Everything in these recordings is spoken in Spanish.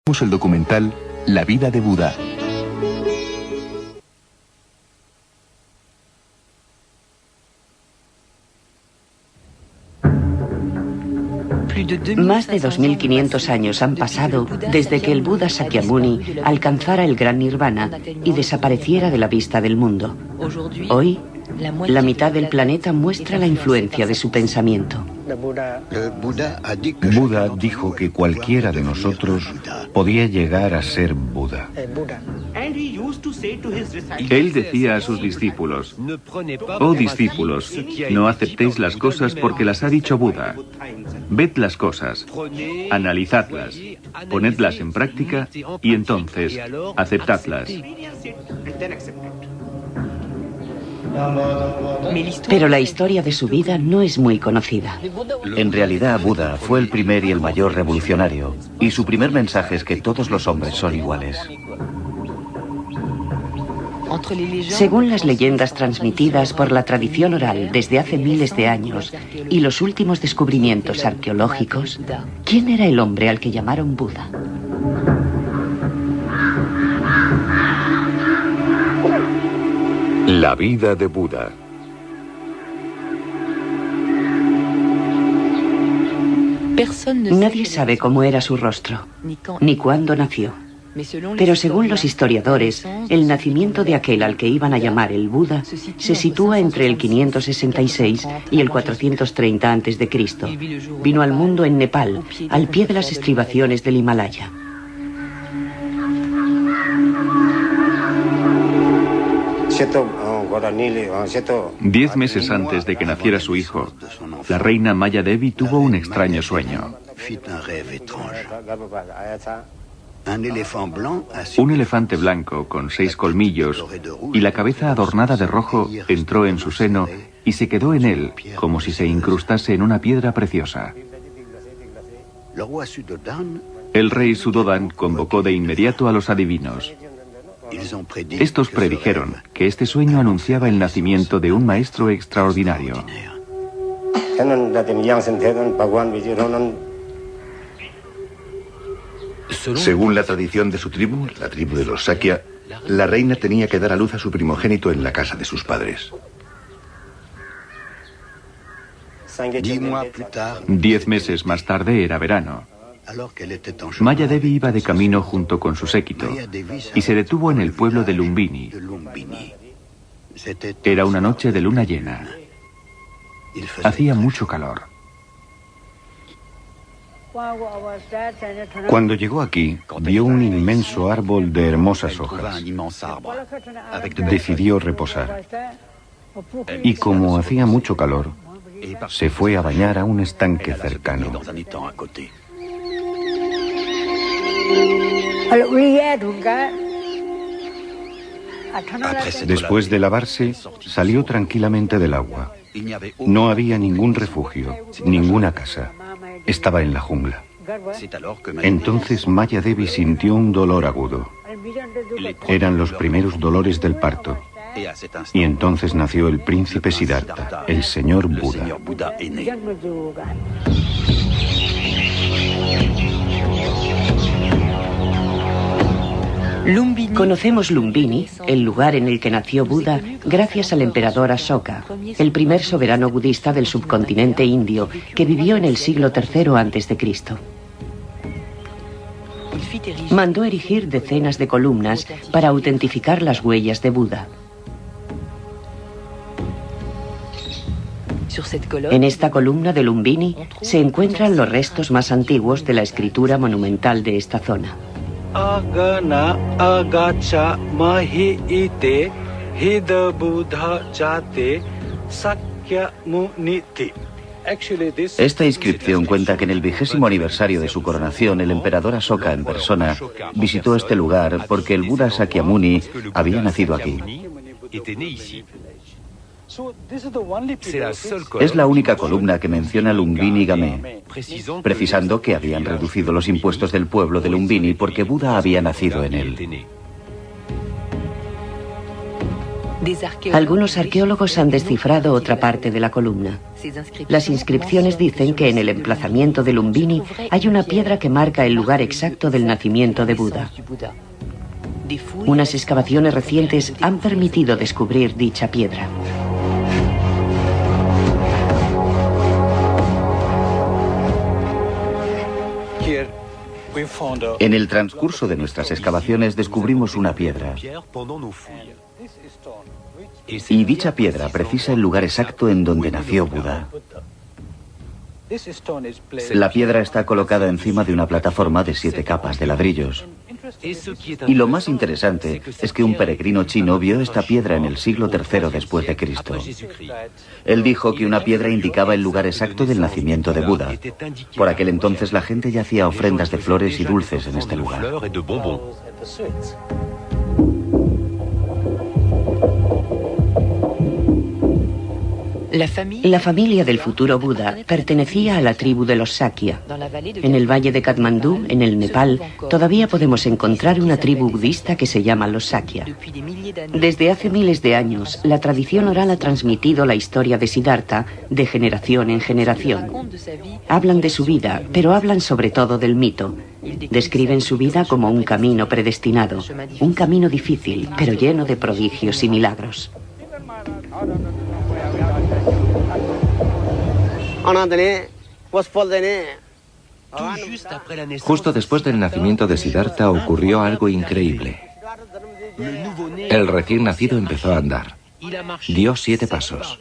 El documental La vida de Buda. Más de 2500 años han pasado desde que el Buda Sakyamuni alcanzara el gran nirvana y desapareciera de la vista del mundo. Hoy, la mitad del planeta muestra la influencia de su pensamiento. Buda dijo que cualquiera de nosotros podía llegar a ser Buda. Él decía a sus discípulos: oh discípulos, no aceptéis las cosas porque las ha dicho Buda. Ved las cosas, analizadlas, ponedlas en práctica y entonces aceptadlas. Pero la historia de su vida no es muy conocida. En realidad, Buda fue el primer y el mayor revolucionario, y su primer mensaje es que todos los hombres son iguales. Según las leyendas transmitidas por la tradición oral desde hace miles de años y los últimos descubrimientos arqueológicos, ¿quién era el hombre al que llamaron Buda? La vida de Buda. Nadie sabe cómo era su rostro, ni cuándo nació. Pero según los historiadores, el nacimiento de aquel al que iban a llamar el Buda se sitúa entre el 566 y el 430 a.C. Vino al mundo en Nepal, al pie de las estribaciones del Himalaya. Diez meses antes de que naciera su hijo, la reina Maya Devi tuvo un extraño sueño. Un elefante blanco con 6 colmillos y la cabeza adornada de rojo entró en su seno y se quedó en él como si se incrustase en una piedra preciosa. El rey Suddhodana convocó de inmediato a los adivinos. Estos predijeron que este sueño anunciaba el nacimiento de un maestro extraordinario. Según la tradición de su tribu, la tribu de los Sakya, la reina tenía que dar a luz a su primogénito en la casa de sus padres. 10 meses más tarde era verano. Maya Devi iba de camino junto con su séquito y se detuvo en el pueblo de Lumbini. Era una noche de luna llena. Hacía mucho calor. Cuando llegó aquí, vio un inmenso árbol de hermosas hojas. Decidió reposar. Y como hacía mucho calor, se fue a bañar a un estanque cercano. Después de lavarse, salió tranquilamente del agua. No había ningún refugio, ninguna casa. Estaba en la jungla. Entonces Maya Devi sintió un dolor agudo. Eran los primeros dolores del parto. Y entonces nació el príncipe Siddhartha, el señor Buda. Conocemos Lumbini, el lugar en el que nació Buda, gracias al emperador Ashoka, el primer soberano budista del subcontinente indio, que vivió en el siglo III a.C. Mandó erigir decenas de columnas para autentificar las huellas de Buda. En esta columna de Lumbini se encuentran los restos más antiguos de la escritura monumental de esta zona. Agana agacha mahi ite hida buddha jate sakyamuniti. Esta inscripción cuenta que en el 20º aniversario de su coronación, el emperador Ashoka en persona visitó este lugar porque el Buda Sakyamuni había nacido aquí. Es la única columna que menciona Lumbini Game, precisando que habían reducido los impuestos del pueblo de Lumbini porque Buda había nacido en él. Algunos arqueólogos han descifrado otra parte de la columna. Las inscripciones dicen que en el emplazamiento de Lumbini hay una piedra que marca el lugar exacto del nacimiento de Buda. Unas excavaciones recientes han permitido descubrir dicha piedra. En el transcurso de nuestras excavaciones descubrimos una piedra. Y dicha piedra precisa el lugar exacto en donde nació Buda. La piedra está colocada encima de una plataforma de 7 capas de ladrillos. Y lo más interesante es que un peregrino chino vio esta piedra en el siglo III después de Cristo. Él dijo que una piedra indicaba el lugar exacto del nacimiento de Buda. Por aquel entonces la gente ya hacía ofrendas de flores y dulces en este lugar. La familia del futuro Buda pertenecía a la tribu de los Sakya. En el valle de Katmandú, en el Nepal, todavía podemos encontrar una tribu budista que se llama los Sakya. Desde hace miles de años, la tradición oral ha transmitido la historia de Siddhartha de generación en generación. Hablan de su vida, pero hablan sobre todo del mito. Describen su vida como un camino predestinado, un camino difícil, pero lleno de prodigios y milagros. Justo después del nacimiento de Siddhartha ocurrió algo increíble. El recién nacido empezó a andar. Dio 7 pasos.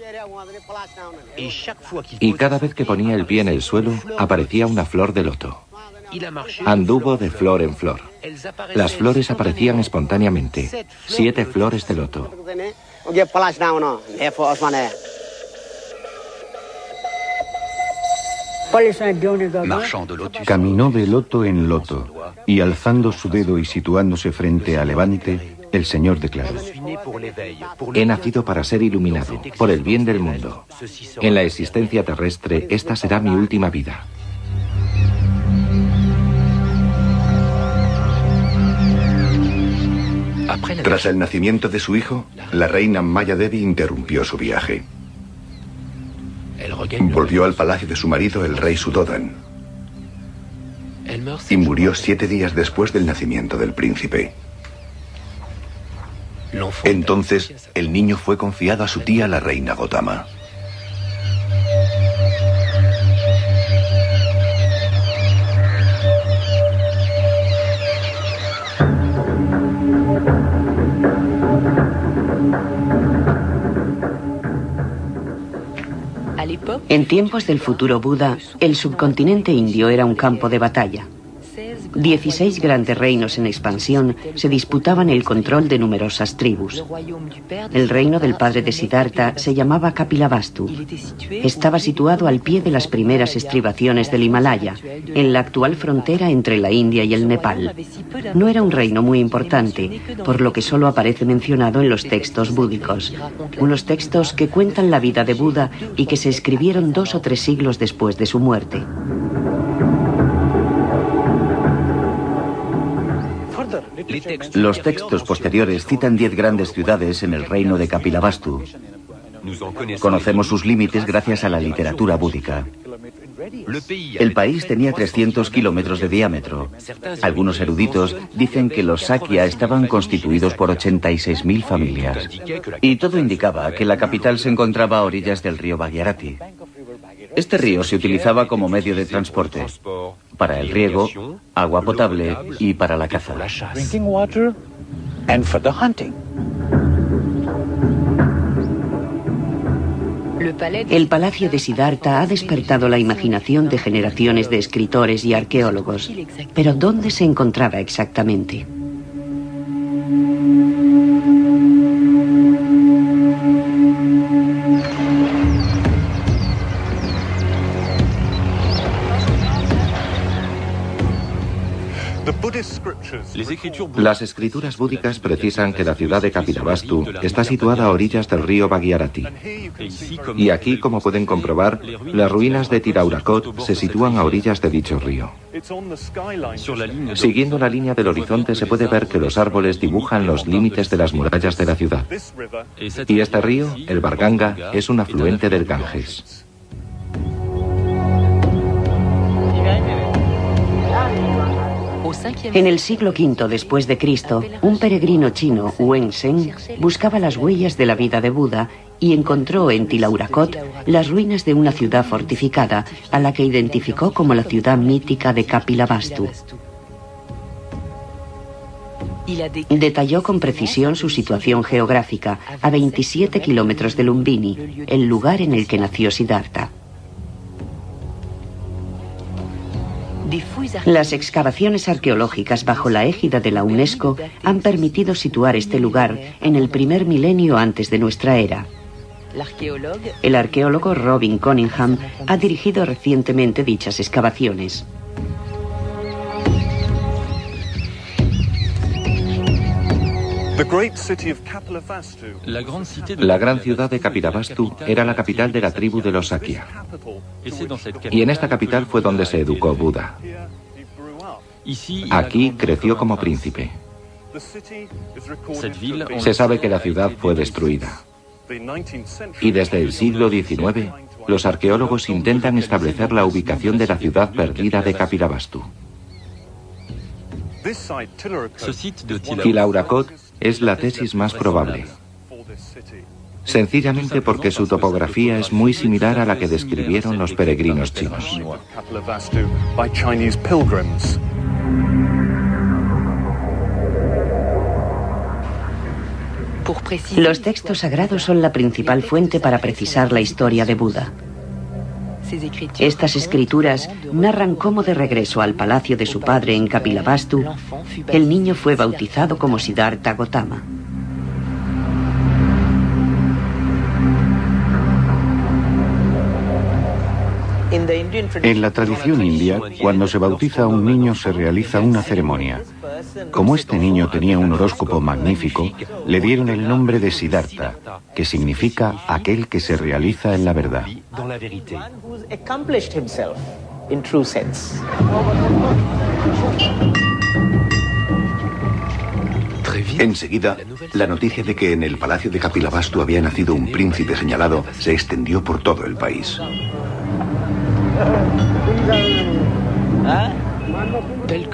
Y cada vez que ponía el pie en el suelo, aparecía una flor de loto. Anduvo de flor en flor. Las flores aparecían espontáneamente. 7 flores de loto. Caminó de loto en loto, y alzando su dedo y situándose frente a Levante, el Señor declaró: He nacido para ser iluminado, por el bien del mundo. En la existencia terrestre, esta será mi última vida. Tras el nacimiento de su hijo, la reina Maya Devi interrumpió su viaje. Volvió al palacio de su marido, el rey Suddhodan, y murió 7 días después del nacimiento del príncipe. Entonces, el niño fue confiado a su tía, la reina Gotama. En tiempos del futuro Buda, el subcontinente indio era un campo de batalla. 16 grandes reinos en expansión se disputaban el control de numerosas tribus. El reino del padre de Siddhartha se llamaba Kapilavastu. Estaba situado al pie de las primeras estribaciones del Himalaya, en la actual frontera entre la India y el Nepal. No era un reino muy importante, por lo que solo aparece mencionado en los textos búdicos, unos textos que cuentan la vida de Buda y que se escribieron 2 o 3 siglos después de su muerte. Los textos posteriores citan 10 grandes ciudades en el reino de Kapilavastu. Conocemos sus límites gracias a la literatura búdica. El país tenía 300 kilómetros de diámetro. Algunos eruditos dicen que los Sakya estaban constituidos por 86.000 familias. Y todo indicaba que la capital se encontraba a orillas del río Bhagirathi. Este río se utilizaba como medio de transporte, para el riego, agua potable y para la caza. El palacio de Siddhartha ha despertado la imaginación de generaciones de escritores y arqueólogos. Pero ¿dónde se encontraba exactamente? Las escrituras búdicas precisan que la ciudad de Kapilavastu está situada a orillas del río Bhagirathi. Y aquí, como pueden comprobar, las ruinas de Tilaurakot se sitúan a orillas de dicho río. Siguiendo la línea del horizonte se puede ver que los árboles dibujan los límites de las murallas de la ciudad. Y este río, el Barganga, es un afluente del Ganges. En el siglo V después de Cristo, un peregrino chino, Wen Zheng, buscaba las huellas de la vida de Buda y encontró en Tilaurakot las ruinas de una ciudad fortificada, a la que identificó como la ciudad mítica de Kapilavastu. Detalló con precisión su situación geográfica, a 27 kilómetros de Lumbini, el lugar en el que nació Siddhartha. Las excavaciones arqueológicas bajo la égida de la UNESCO han permitido situar este lugar en el primer milenio antes de nuestra era. El arqueólogo Robin Cunningham ha dirigido recientemente dichas excavaciones. La gran ciudad de Kapilavastu era la capital de la tribu de los Sakya. Y en esta capital fue donde se educó Buda. Aquí creció como príncipe. Se sabe que la ciudad fue destruida. Y desde el siglo XIX, los arqueólogos intentan establecer la ubicación de la ciudad perdida de Kapilavastu. Tilaurakot es la tesis más probable, sencillamente porque su topografía es muy similar a la que describieron los peregrinos chinos. Los textos sagrados son la principal fuente para precisar la historia de Buda. Estas escrituras narran cómo de regreso al palacio de su padre en Kapilavastu, el niño fue bautizado como Siddhartha Gautama. En la tradición india, cuando se bautiza a un niño se realiza una ceremonia. Como este niño tenía un horóscopo magnífico, le dieron el nombre de Siddhartha, que significa aquel que se realiza en la verdad. Enseguida, la noticia de que en el palacio de Kapilavastu había nacido un príncipe señalado se extendió por todo el país.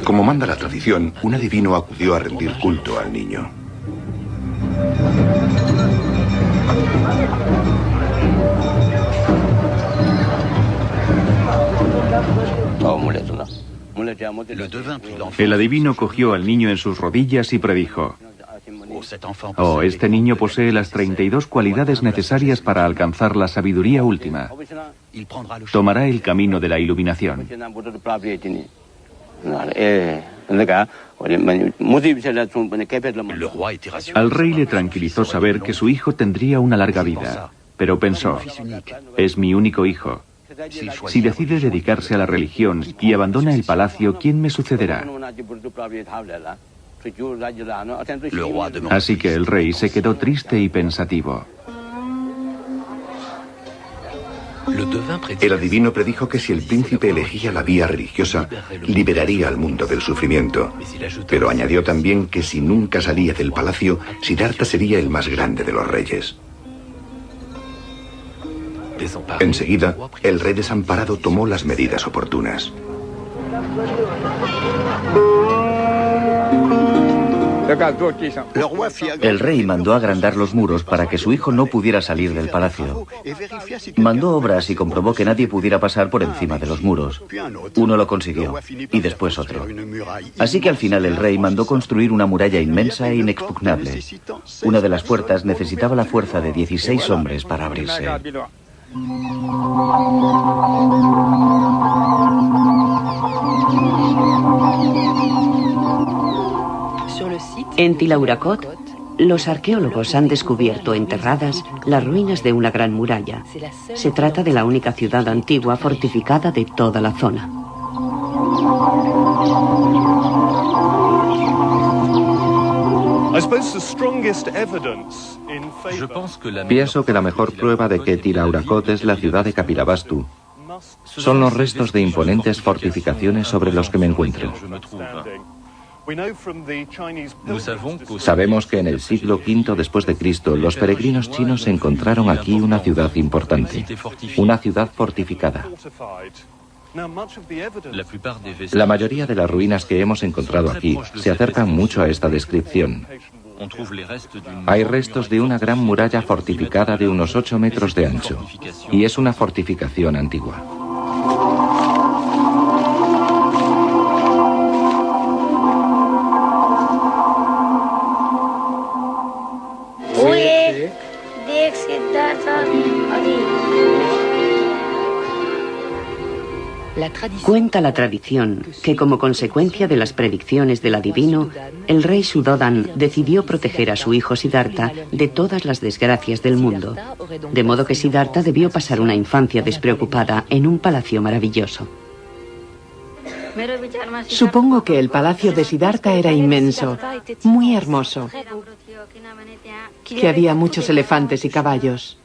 Como manda la tradición, un adivino acudió a rendir culto al niño. El adivino cogió al niño en sus rodillas y predijo: Oh, este niño posee las 32 cualidades necesarias para alcanzar la sabiduría última. Tomará el camino de la iluminación. Al rey le tranquilizó saber que su hijo tendría una larga vida, pero pensó: es mi único hijo. Si decide dedicarse a la religión y abandona el palacio, ¿quién me sucederá? Así que el rey se quedó triste y pensativo. El adivino predijo que si el príncipe elegía la vía religiosa, liberaría al mundo del sufrimiento. Pero añadió también que si nunca salía del palacio, Siddhartha sería el más grande de los reyes. Enseguida, el rey desamparado tomó las medidas oportunas. El rey mandó agrandar los muros para que su hijo no pudiera salir del palacio. Mandó obras y comprobó que nadie pudiera pasar por encima de los muros. Uno lo consiguió, y después otro. Así que al final el rey mandó construir una muralla inmensa e inexpugnable. Una de las puertas necesitaba la fuerza de 16 hombres para abrirse. En Tilaurakot, los arqueólogos han descubierto enterradas las ruinas de una gran muralla. Se trata de la única ciudad antigua fortificada de toda la zona. Pienso que la mejor prueba de que Tiraurakot es la ciudad de Kapilavastu son los restos de imponentes fortificaciones sobre los que me encuentro. Sabemos que en el siglo V después de Cristo los peregrinos chinos encontraron aquí una ciudad importante, una ciudad fortificada. La mayoría de las ruinas que hemos encontrado aquí se acercan mucho a esta descripción. Hay restos de una gran muralla fortificada de unos 8 metros de ancho, y es una fortificación antigua. Cuenta la tradición que como consecuencia de las predicciones del adivino, el rey Suddhodan decidió proteger a su hijo Siddhartha de todas las desgracias del mundo, de modo que Siddhartha debió pasar una infancia despreocupada en un palacio maravilloso. Supongo que el palacio de Siddhartha era inmenso, muy hermoso, que había muchos elefantes y caballos.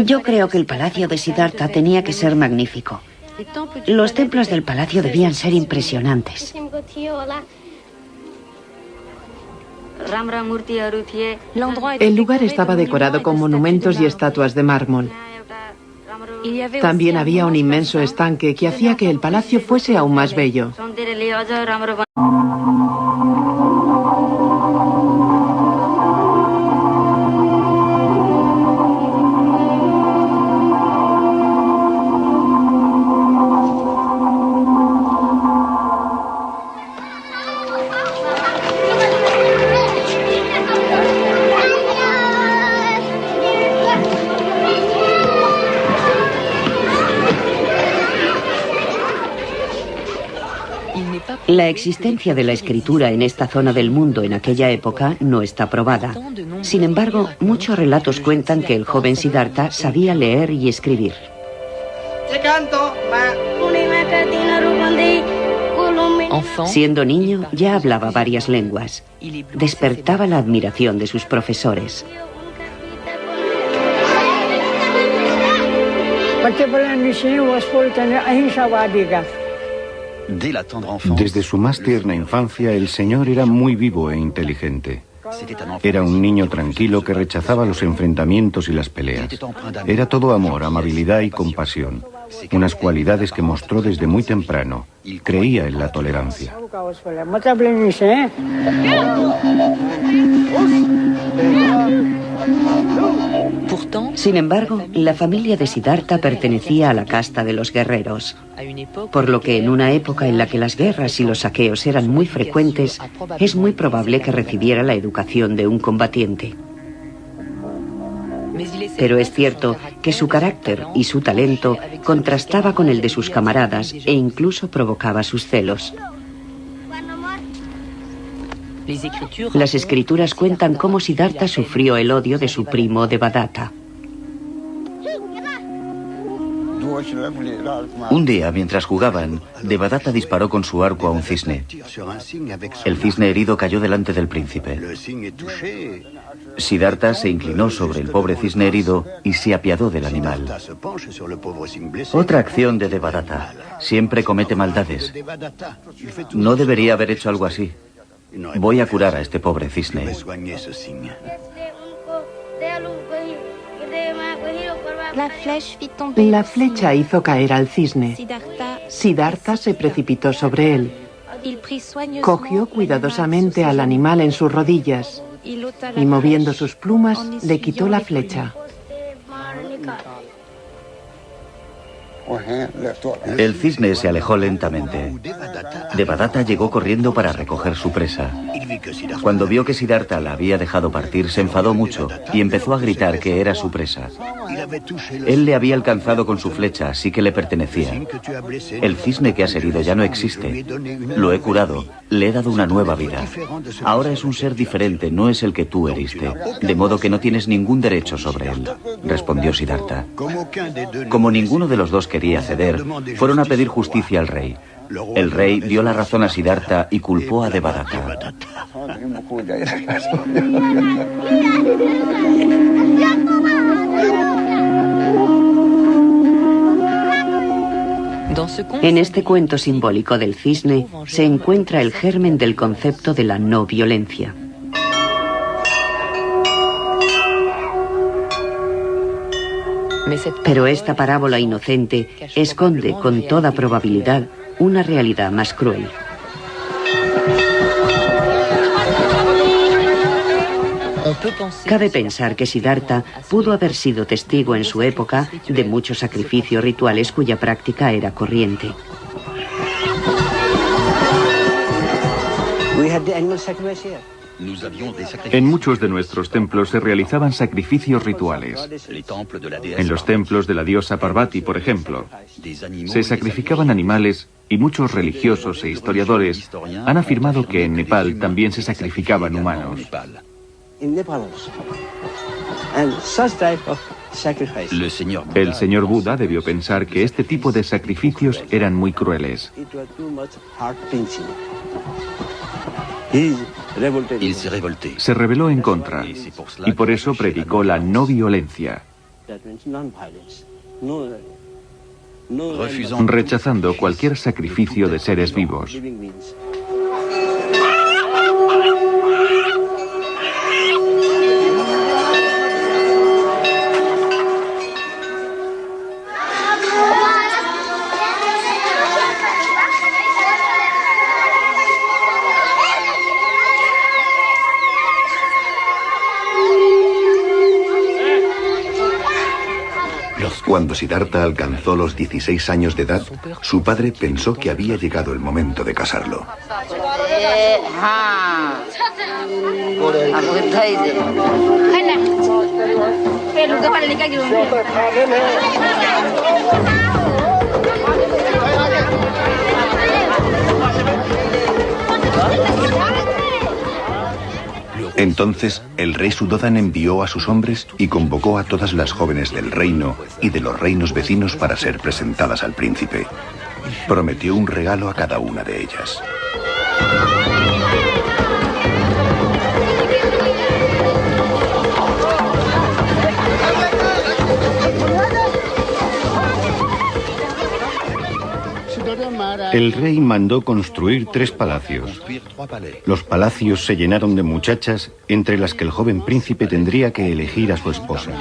Yo creo que el palacio de Siddhartha tenía que ser magnífico. Los templos del palacio debían ser impresionantes. El lugar estaba decorado con monumentos y estatuas de mármol. También había un inmenso estanque que hacía que el palacio fuese aún más bello. La existencia de la escritura en esta zona del mundo en aquella época no está probada. Sin embargo, muchos relatos cuentan que el joven Siddhartha sabía leer y escribir. Siendo niño, ya hablaba varias lenguas. Despertaba la admiración de sus profesores. Desde su más tierna infancia, el señor era muy vivo e inteligente. Era un niño tranquilo que rechazaba los enfrentamientos y las peleas. Era todo amor, amabilidad y compasión, unas cualidades que mostró desde muy temprano. Creía en la tolerancia. Sin embargo, la familia de Siddhartha pertenecía a la casta de los guerreros, por lo que en una época en la que las guerras y los saqueos eran muy frecuentes, es muy probable que recibiera la educación de un combatiente. Pero es cierto que su carácter y su talento contrastaba con el de sus camaradas e incluso provocaba sus celos. Las escrituras cuentan cómo Siddhartha sufrió el odio de su primo Devadatta. Un día, mientras jugaban, Devadatta disparó con su arco a un cisne. El cisne herido cayó delante del príncipe. Siddhartha se inclinó sobre el pobre cisne herido y se apiadó del animal. Otra acción de Devadatta. Siempre comete maldades. No debería haber hecho algo así. Voy a curar a este pobre cisne. La flecha hizo caer al cisne. Siddhartha se precipitó sobre él. Cogió cuidadosamente al animal en sus rodillas y, moviendo sus plumas, le quitó la flecha. El cisne se alejó lentamente. Devadatta llegó corriendo para recoger su presa. Cuando vio que Siddhartha la había dejado partir, se enfadó mucho y empezó a gritar que era su presa. Él le había alcanzado con su flecha, así que le pertenecía. El cisne que has herido ya no existe. Lo he curado, le he dado una nueva vida. Ahora es un ser diferente, no es el que tú heriste. De modo que no tienes ningún derecho sobre él, respondió Siddhartha. Como ninguno de los dos quería ceder, fueron a pedir justicia al rey. El rey dio la razón a Siddhartha y culpó a Devadatta. En este cuento simbólico del cisne se encuentra el germen del concepto de la no violencia. Pero esta parábola inocente esconde con toda probabilidad una realidad más cruel. Cabe pensar que Siddhartha pudo haber sido testigo en su época de muchos sacrificios rituales cuya práctica era corriente. En muchos de nuestros templos se realizaban sacrificios rituales. En los templos de la diosa Parvati, por ejemplo, se sacrificaban animales y muchos religiosos e historiadores han afirmado que en Nepal también se sacrificaban humanos. El señor Buda debió pensar que este tipo de sacrificios eran muy crueles. Se rebeló en contra y por eso predicó la no violencia, rechazando cualquier sacrificio de seres vivos. Cuando Siddhartha alcanzó los 16 años de edad, su padre pensó que había llegado el momento de casarlo. Entonces el rey Suddhodan envió a sus hombres y convocó a todas las jóvenes del reino y de los reinos vecinos para ser presentadas al príncipe. Prometió un regalo a cada una de ellas. El rey mandó construir 3 palacios. Los palacios se llenaron de muchachas, entre las que el joven príncipe tendría que elegir a su esposa.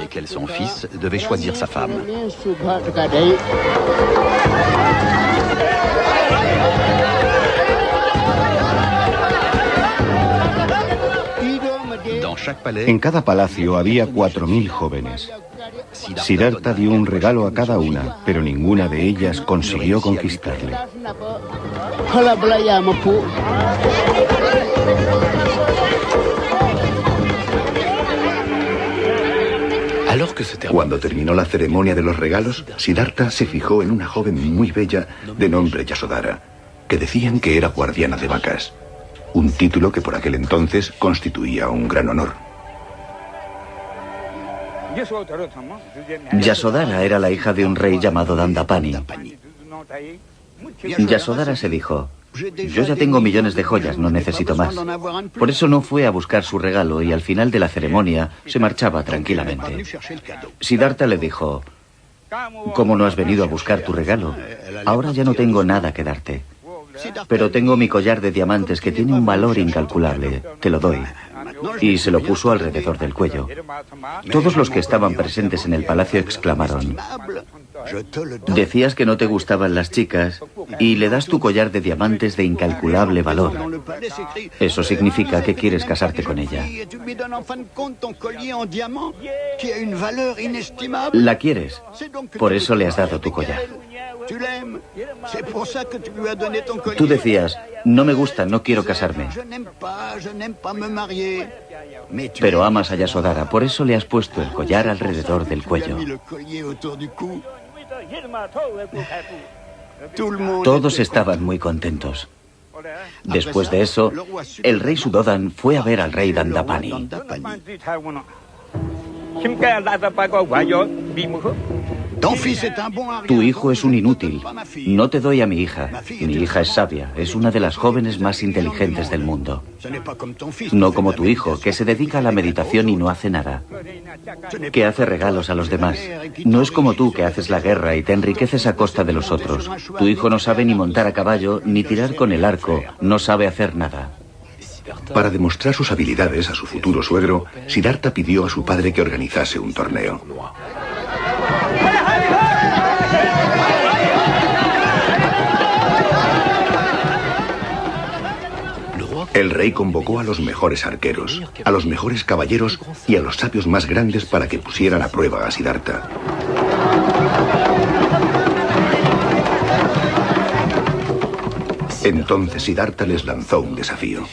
En cada palacio había 4.000 jóvenes. Siddhartha dio un regalo a cada una, pero ninguna de ellas consiguió conquistarle. Cuando terminó la ceremonia de los regalos, Siddhartha se fijó en una joven muy bella de nombre Yasodhara, que decían que era guardiana de vacas, un título que por aquel entonces constituía un gran honor. Yasodhara era la hija de un rey llamado Dandapani. Yasodhara se dijo: yo ya tengo millones de joyas, no necesito más. Por eso no fue a buscar su regalo y al final de la ceremonia se marchaba tranquilamente. Siddhartha le dijo: ¿cómo no has venido a buscar tu regalo? Ahora ya no tengo nada que darte. Pero tengo mi collar de diamantes que tiene un valor incalculable. Te lo doy. Y se lo puso alrededor del cuello. Todos los que estaban presentes en el palacio exclamaron: decías que no te gustaban las chicas y le das tu collar de diamantes de incalculable valor. Eso significa que quieres casarte con ella. La quieres, por eso le has dado tu collar. Tú decías: no me gusta, no quiero casarme. Pero amas a Yasodhara, por eso le has puesto el collar alrededor del cuello. Todos estaban muy contentos. Después de eso, el rey Suddhodan fue a ver al rey Dandapani. Tu hijo es un inútil. No te doy a mi hija. Mi hija es sabia, es una de las jóvenes más inteligentes del mundo. No como tu hijo, que se dedica a la meditación y no hace nada. Que hace regalos a los demás. No es como tú, que haces la guerra y te enriqueces a costa de los otros. Tu hijo no sabe ni montar a caballo, ni tirar con el arco. No sabe hacer nada. Para demostrar sus habilidades a su futuro suegro, Siddhartha pidió a su padre que organizase un torneo. El rey convocó a los mejores arqueros, a los mejores caballeros y a los sabios más grandes para que pusieran a prueba a Siddhartha. Entonces Siddhartha les lanzó un desafío.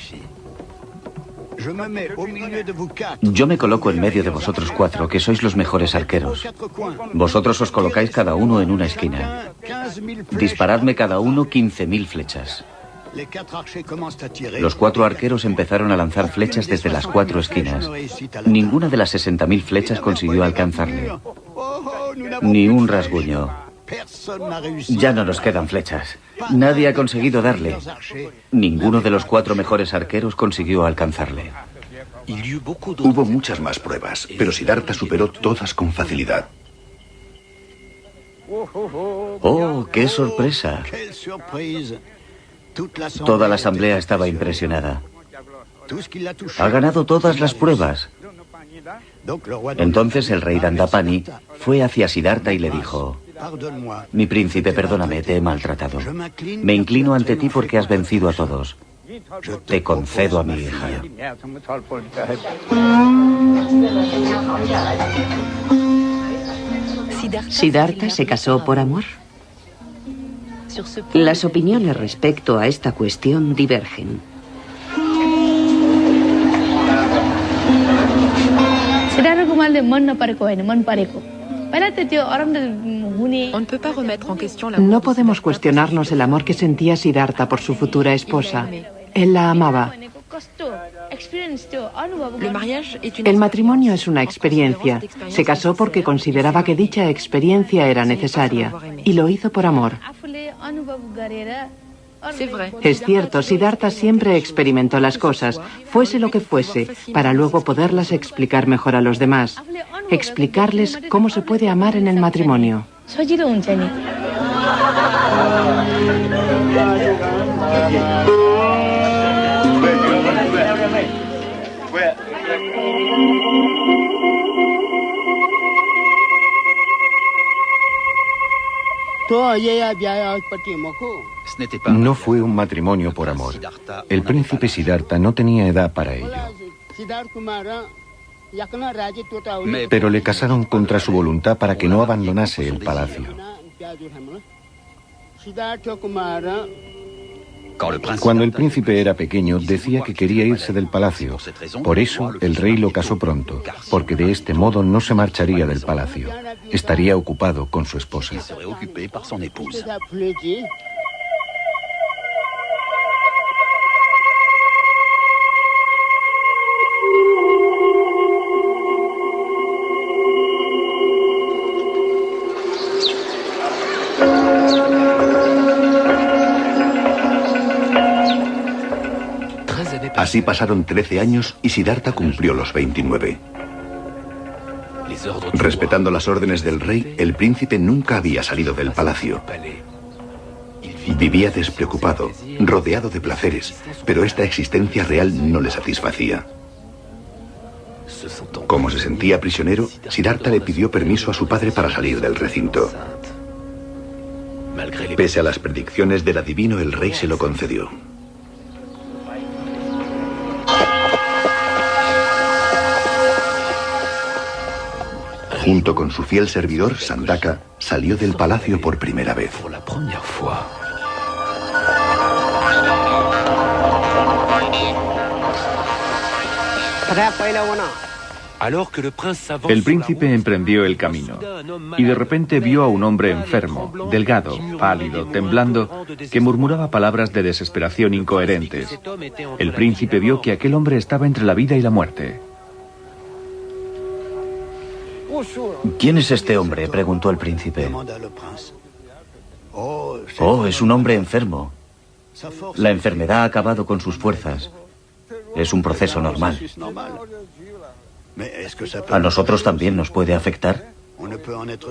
Yo me coloco en medio de vosotros cuatro, que sois los mejores arqueros. Vosotros os colocáis cada uno en una esquina. Disparadme cada uno 15.000 flechas. Los 4 arqueros empezaron a lanzar flechas desde las 4 esquinas. Ninguna de las 60.000 flechas consiguió alcanzarle. Ni un rasguño. Ya no nos quedan flechas. Nadie ha conseguido darle. Ninguno de los 4 mejores arqueros consiguió alcanzarle. Hubo muchas más pruebas, pero Siddhartha superó todas con facilidad. ¡Oh, qué sorpresa! Toda la asamblea estaba impresionada. Ha ganado todas las pruebas. Entonces el rey Dandapani fue hacia Siddhartha y le dijo: mi príncipe, perdóname, te he maltratado. Me inclino ante ti porque has vencido a todos. Te concedo a mi hija. ¿Siddhartha se casó por amor? Las opiniones respecto a esta cuestión divergen. No podemos cuestionarnos el amor que sentía Siddhartha por su futura esposa. Él la amaba. El matrimonio es una experiencia. Se casó porque consideraba que dicha experiencia era necesaria y lo hizo por amor. Es cierto, Siddhartha siempre experimentó las cosas, fuese lo que fuese, para luego poderlas explicar mejor a los demás. Explicarles cómo se puede amar en el matrimonio. No fue un matrimonio por amor. El príncipe Siddhartha no tenía edad para ello. Pero le casaron contra su voluntad para que no abandonase el palacio. Cuando el príncipe era pequeño, decía que quería irse del palacio. Por eso, el rey lo casó pronto, porque de este modo no se marcharía del palacio. Estaría ocupado con su esposa. Así pasaron 13 años y Siddhartha cumplió los 29. Respetando las órdenes del rey, el príncipe nunca había salido del palacio. Vivía despreocupado, rodeado de placeres, pero esta existencia real no le satisfacía. Como se sentía prisionero, Siddhartha le pidió permiso a su padre para salir del recinto. Pese a las predicciones del adivino, el rey se lo concedió. Junto con su fiel servidor, Sandaka, salió del palacio por primera vez. El príncipe emprendió el camino y de repente vio a un hombre enfermo, delgado, pálido, temblando, que murmuraba palabras de desesperación incoherentes. El príncipe vio que aquel hombre estaba entre la vida y la muerte. ¿Quién es este hombre?, preguntó el príncipe. Oh, es un hombre enfermo. La enfermedad ha acabado con sus fuerzas. Es un proceso normal. ¿A nosotros también nos puede afectar?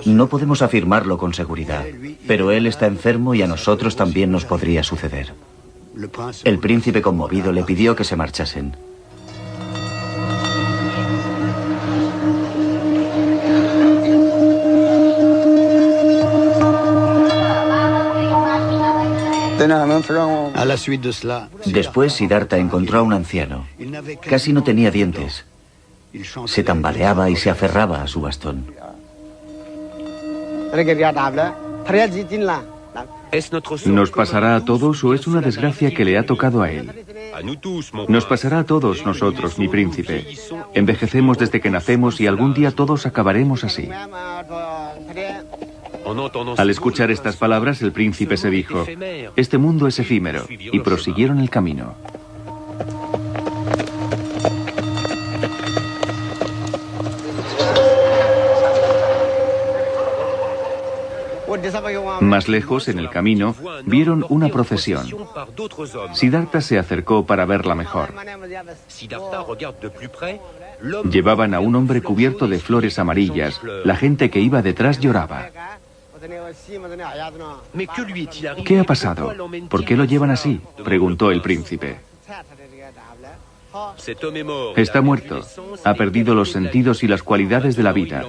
No podemos afirmarlo con seguridad, pero él está enfermo y a nosotros también nos podría suceder. El príncipe, conmovido, le pidió que se marchasen. Después, Siddhartha encontró a un anciano. Casi no tenía dientes. Se tambaleaba y se aferraba a su bastón. ¿Nos pasará a todos o es una desgracia que le ha tocado a él? Nos pasará a todos nosotros, mi príncipe. Envejecemos desde que nacemos y algún día todos acabaremos así. Al escuchar estas palabras, el príncipe se dijo: este mundo es efímero, y prosiguieron el camino. Más lejos, en el camino, vieron una procesión. Siddhartha se acercó para verla mejor. Llevaban a un hombre cubierto de flores amarillas. La gente que iba detrás lloraba. ¿Qué ha pasado? ¿Por qué lo llevan así?, preguntó el príncipe. Está muerto. Ha perdido los sentidos y las cualidades de la vida.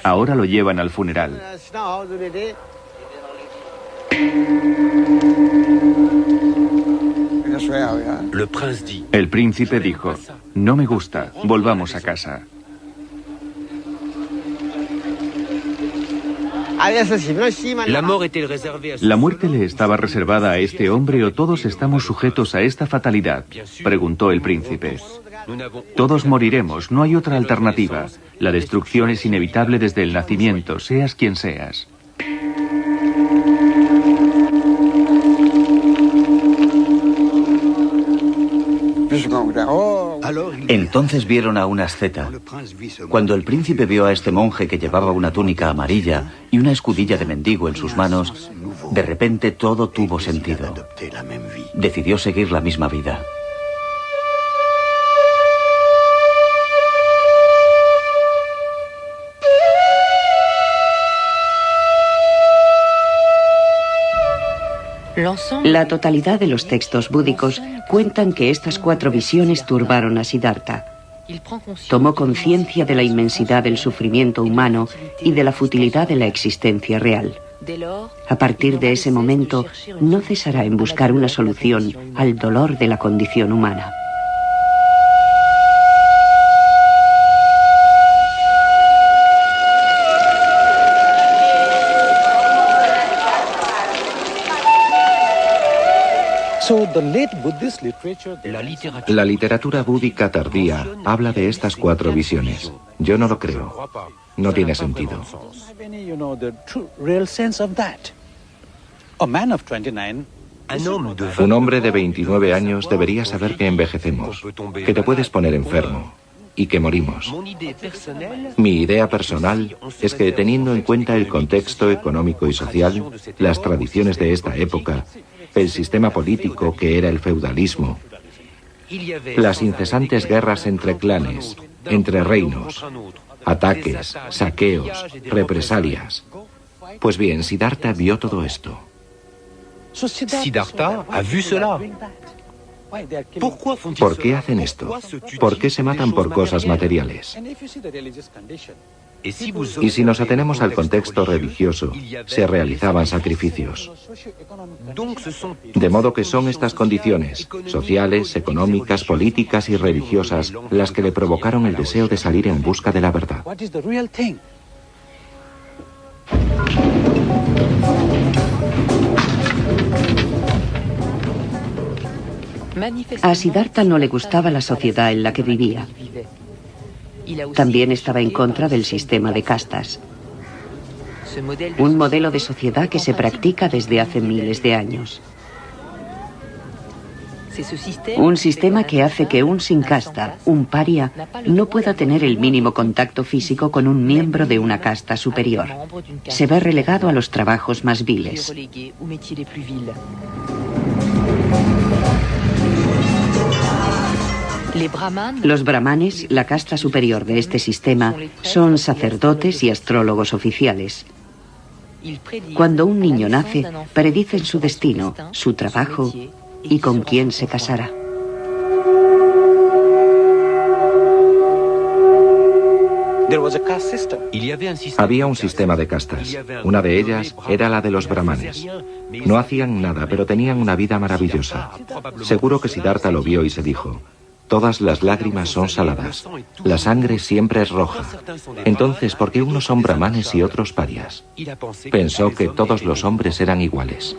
Ahora lo llevan al funeral. El príncipe dijo: no me gusta, volvamos a casa. ¿La muerte le estaba reservada a este hombre o todos estamos sujetos a esta fatalidad?, preguntó el príncipe. Todos moriremos, no hay otra alternativa. La destrucción es inevitable desde el nacimiento, seas quien seas. Entonces vieron a una asceta. Cuando el príncipe vio a este monje que llevaba una túnica amarilla y una escudilla de mendigo en sus manos, de repente todo tuvo sentido. Decidió seguir la misma vida. La totalidad de los textos búdicos cuentan que estas 4 visiones turbaron a Siddhartha. Tomó conciencia de la inmensidad del sufrimiento humano y de la futilidad de la existencia real. A partir de ese momento, no cesará en buscar una solución al dolor de la condición humana. La literatura búdica tardía habla de estas 4 visiones. Yo no lo creo. No tiene sentido. Un hombre de 29 años debería saber que envejecemos, que te puedes poner enfermo y que morimos. Mi idea personal es que, teniendo en cuenta el contexto económico y social, las tradiciones de esta época, el sistema político que era el feudalismo, las incesantes guerras entre clanes, entre reinos, ataques, saqueos, represalias. Pues bien, Siddhartha vio todo esto. Siddhartha ha vu cela. ¿Por qué hacen esto? ¿Por qué se matan por cosas materiales? Y si nos atenemos al contexto religioso, se realizaban sacrificios. De modo que son estas condiciones, sociales, económicas, políticas y religiosas, las que le provocaron el deseo de salir en busca de la verdad. A Siddhartha no le gustaba la sociedad en la que vivía. También estaba en contra del sistema de castas, un modelo de sociedad que se practica desde hace miles de años. Un sistema que hace que un sin casta, un paria, no pueda tener el mínimo contacto físico con un miembro de una casta superior. Se ve relegado a los trabajos más viles. Los brahmanes, la casta superior de este sistema, son sacerdotes y astrólogos oficiales. Cuando un niño nace, predicen su destino, su trabajo y con quién se casará. Había un sistema de castas. Una de ellas era la de los brahmanes. No hacían nada, pero tenían una vida maravillosa. Seguro que Siddhartha lo vio y se dijo: todas las lágrimas son saladas. La sangre siempre es roja. Entonces, ¿por qué unos son brahmanes y otros parias? Pensó que todos los hombres eran iguales.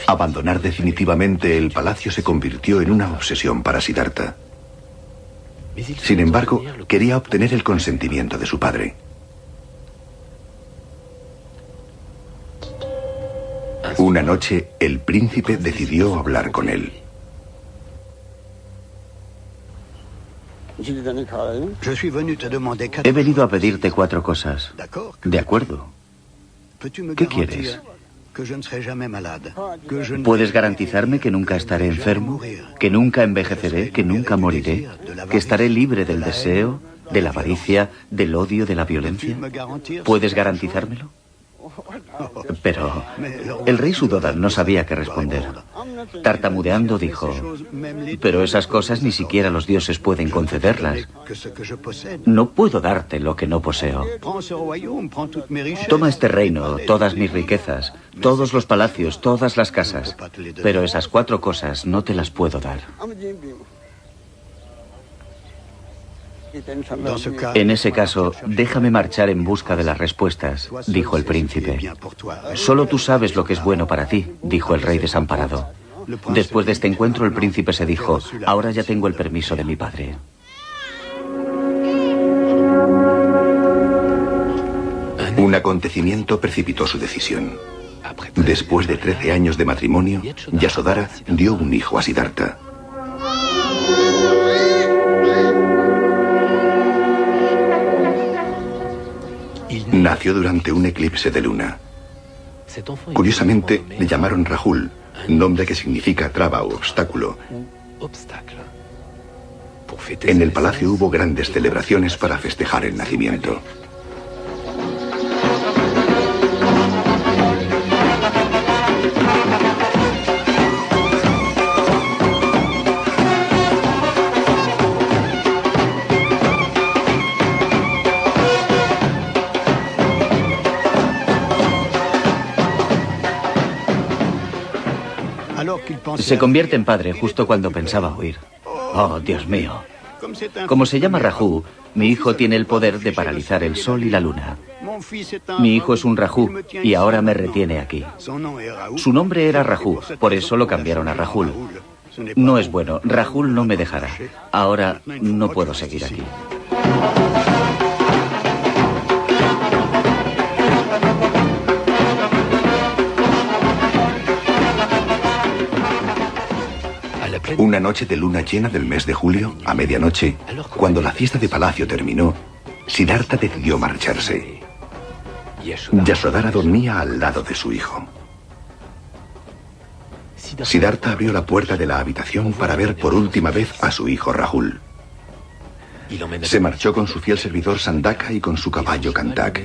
Abandonar definitivamente el palacio se convirtió en una obsesión para Siddhartha. Sin embargo, quería obtener el consentimiento de su padre. Una noche, el príncipe decidió hablar con él. He venido a pedirte 4 cosas. De acuerdo. ¿Qué quieres? ¿Puedes garantizarme que nunca estaré enfermo? ¿Que nunca envejeceré? ¿Que nunca moriré? ¿Que estaré libre del deseo, de la avaricia, del odio, de la violencia? ¿Puedes garantizármelo? Pero el rey Suddhodan no sabía qué responder. Tartamudeando dijo: pero esas cosas ni siquiera los dioses pueden concederlas. No puedo darte lo que no poseo. Toma este reino, todas mis riquezas, todos los palacios, todas las casas, pero esas 4 cosas no te las puedo dar. En ese caso, déjame marchar en busca de las respuestas, dijo el príncipe. Solo tú sabes lo que es bueno para ti, dijo el rey desamparado. Después de este encuentro, el príncipe se dijo: ahora ya tengo el permiso de mi padre. Un acontecimiento precipitó su decisión. Después de 13 años de matrimonio, Yasodhara dio un hijo a Siddhartha. Nació durante un eclipse de luna. Curiosamente, le llamaron Rahul, nombre que significa traba o obstáculo. En el palacio hubo grandes celebraciones para festejar el nacimiento. Se convierte en padre justo cuando pensaba huir. Oh, Dios mío. Como se llama Rahu, mi hijo tiene el poder de paralizar el sol y la luna. Mi hijo es un Rahu y ahora me retiene aquí. Su nombre era Rahu, por eso lo cambiaron a Rahul. No es bueno, Rahul no me dejará. Ahora no puedo seguir aquí. Una noche de luna llena del mes de julio, a medianoche, cuando la fiesta de palacio terminó, Siddhartha decidió marcharse. Yasodhara dormía al lado de su hijo. Siddhartha abrió la puerta de la habitación para ver por última vez a su hijo Rahul. Se marchó con su fiel servidor Sandaka y con su caballo Kantak.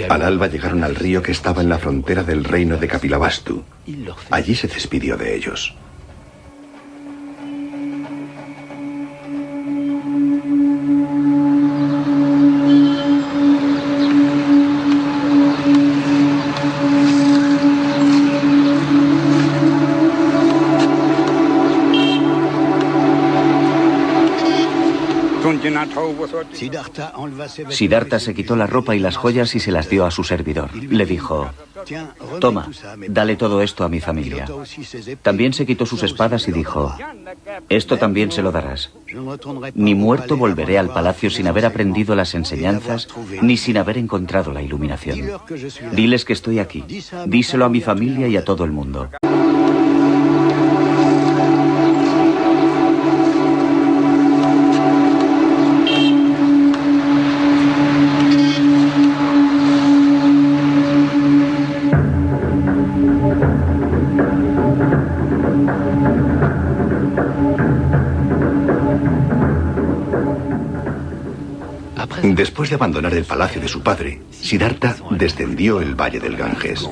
Al alba llegaron al río que estaba en la frontera del reino de Kapilavastu. Allí se despidió de ellos. Siddhartha se quitó la ropa y las joyas y se las dio a su servidor. Le dijo: toma, dale todo esto a mi familia. También se quitó sus espadas y dijo: esto también se lo darás. Ni muerto volveré al palacio sin haber aprendido las enseñanzas, ni sin haber encontrado la iluminación. Diles que estoy aquí. Díselo a mi familia y a todo el mundo. Después de abandonar el palacio de su padre, Siddhartha descendió el valle del Ganges.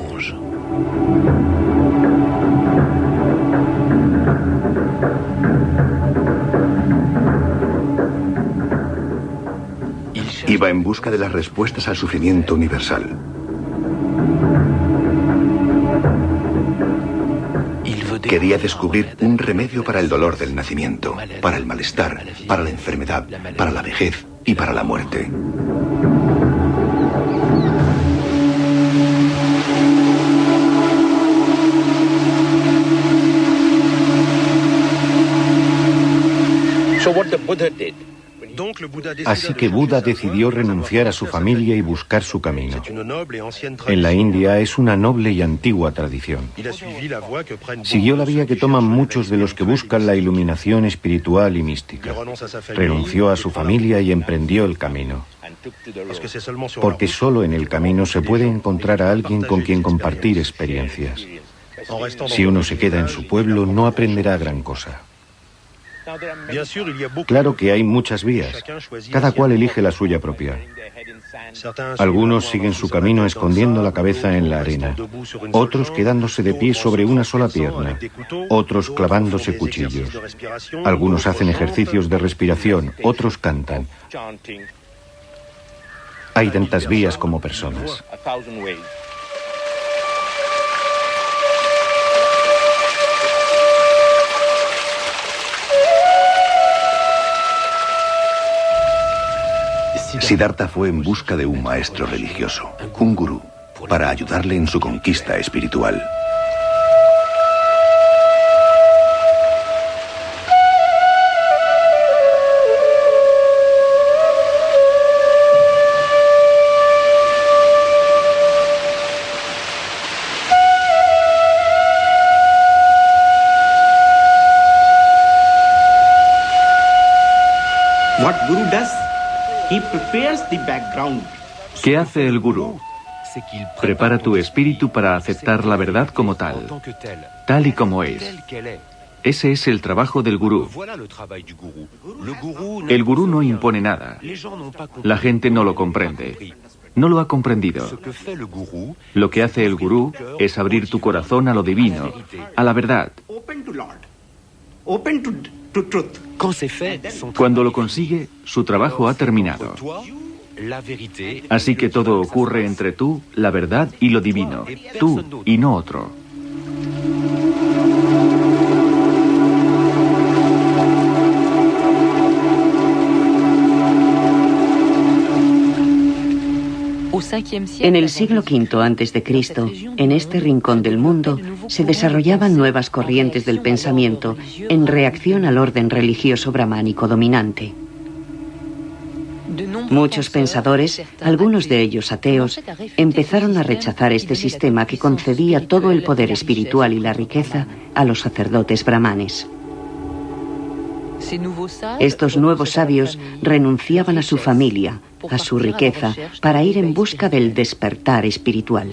Iba en busca de las respuestas al sufrimiento universal. Quería descubrir un remedio para el dolor del nacimiento, para el malestar, para la enfermedad, para la vejez y para la muerte. Así que Buda decidió renunciar a su familia y buscar su camino. En la India es una noble y antigua tradición. Siguió la vía que toman muchos de los que buscan la iluminación espiritual y mística. Renunció a su familia y emprendió el camino. Porque solo en el camino se puede encontrar a alguien con quien compartir experiencias. Si uno se queda en su pueblo, no aprenderá gran cosa. Claro que hay muchas vías, cada cual elige la suya propia. Algunos siguen su camino escondiendo la cabeza en la arena, otros quedándose de pie sobre una sola pierna, otros clavándose cuchillos. Algunos hacen ejercicios de respiración, otros cantan. Hay tantas vías como personas. Siddhartha fue en busca de un maestro religioso, un gurú, para ayudarle en su conquista espiritual. What Guru does? He prepares the background. ¿Qué hace el gurú? Prepara tu espíritu para aceptar la verdad como tal y como es. Ese es el trabajo del gurú. El gurú no impone nada. La gente no lo comprende. No lo ha comprendido. Lo que hace el gurú es abrir tu corazón a lo divino, a la verdad. Cuando lo consigue, su trabajo ha terminado. Así que todo ocurre entre tú, la verdad y lo divino. Tú y no otro. En el siglo V a.C., en este rincón del mundo, se desarrollaban nuevas corrientes del pensamiento en reacción al orden religioso brahmánico dominante. Muchos pensadores, algunos de ellos ateos, empezaron a rechazar este sistema que concedía todo el poder espiritual y la riqueza a los sacerdotes brahmanes. Estos nuevos sabios renunciaban a su familia, a su riqueza, para ir en busca del despertar espiritual.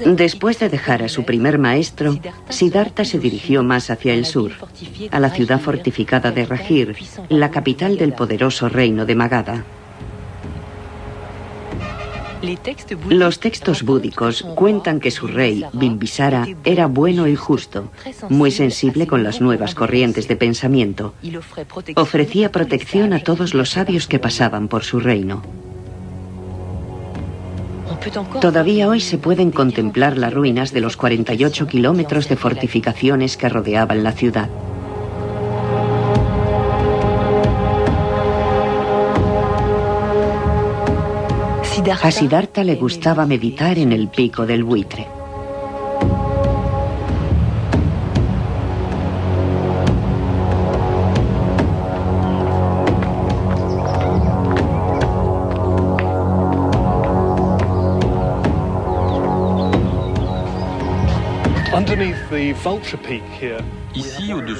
Después de dejar a su primer maestro, Siddhartha se dirigió más hacia el sur, a la ciudad fortificada de Rajir, la capital del poderoso reino de Magadha. Los textos búdicos cuentan que su rey, Bimbisara, era bueno y justo, muy sensible con las nuevas corrientes de pensamiento. Ofrecía protección a todos los sabios que pasaban por su reino. Todavía hoy se pueden contemplar las ruinas de los 48 kilómetros de fortificaciones que rodeaban la ciudad. A Siddhartha le gustaba meditar en el pico del buitre.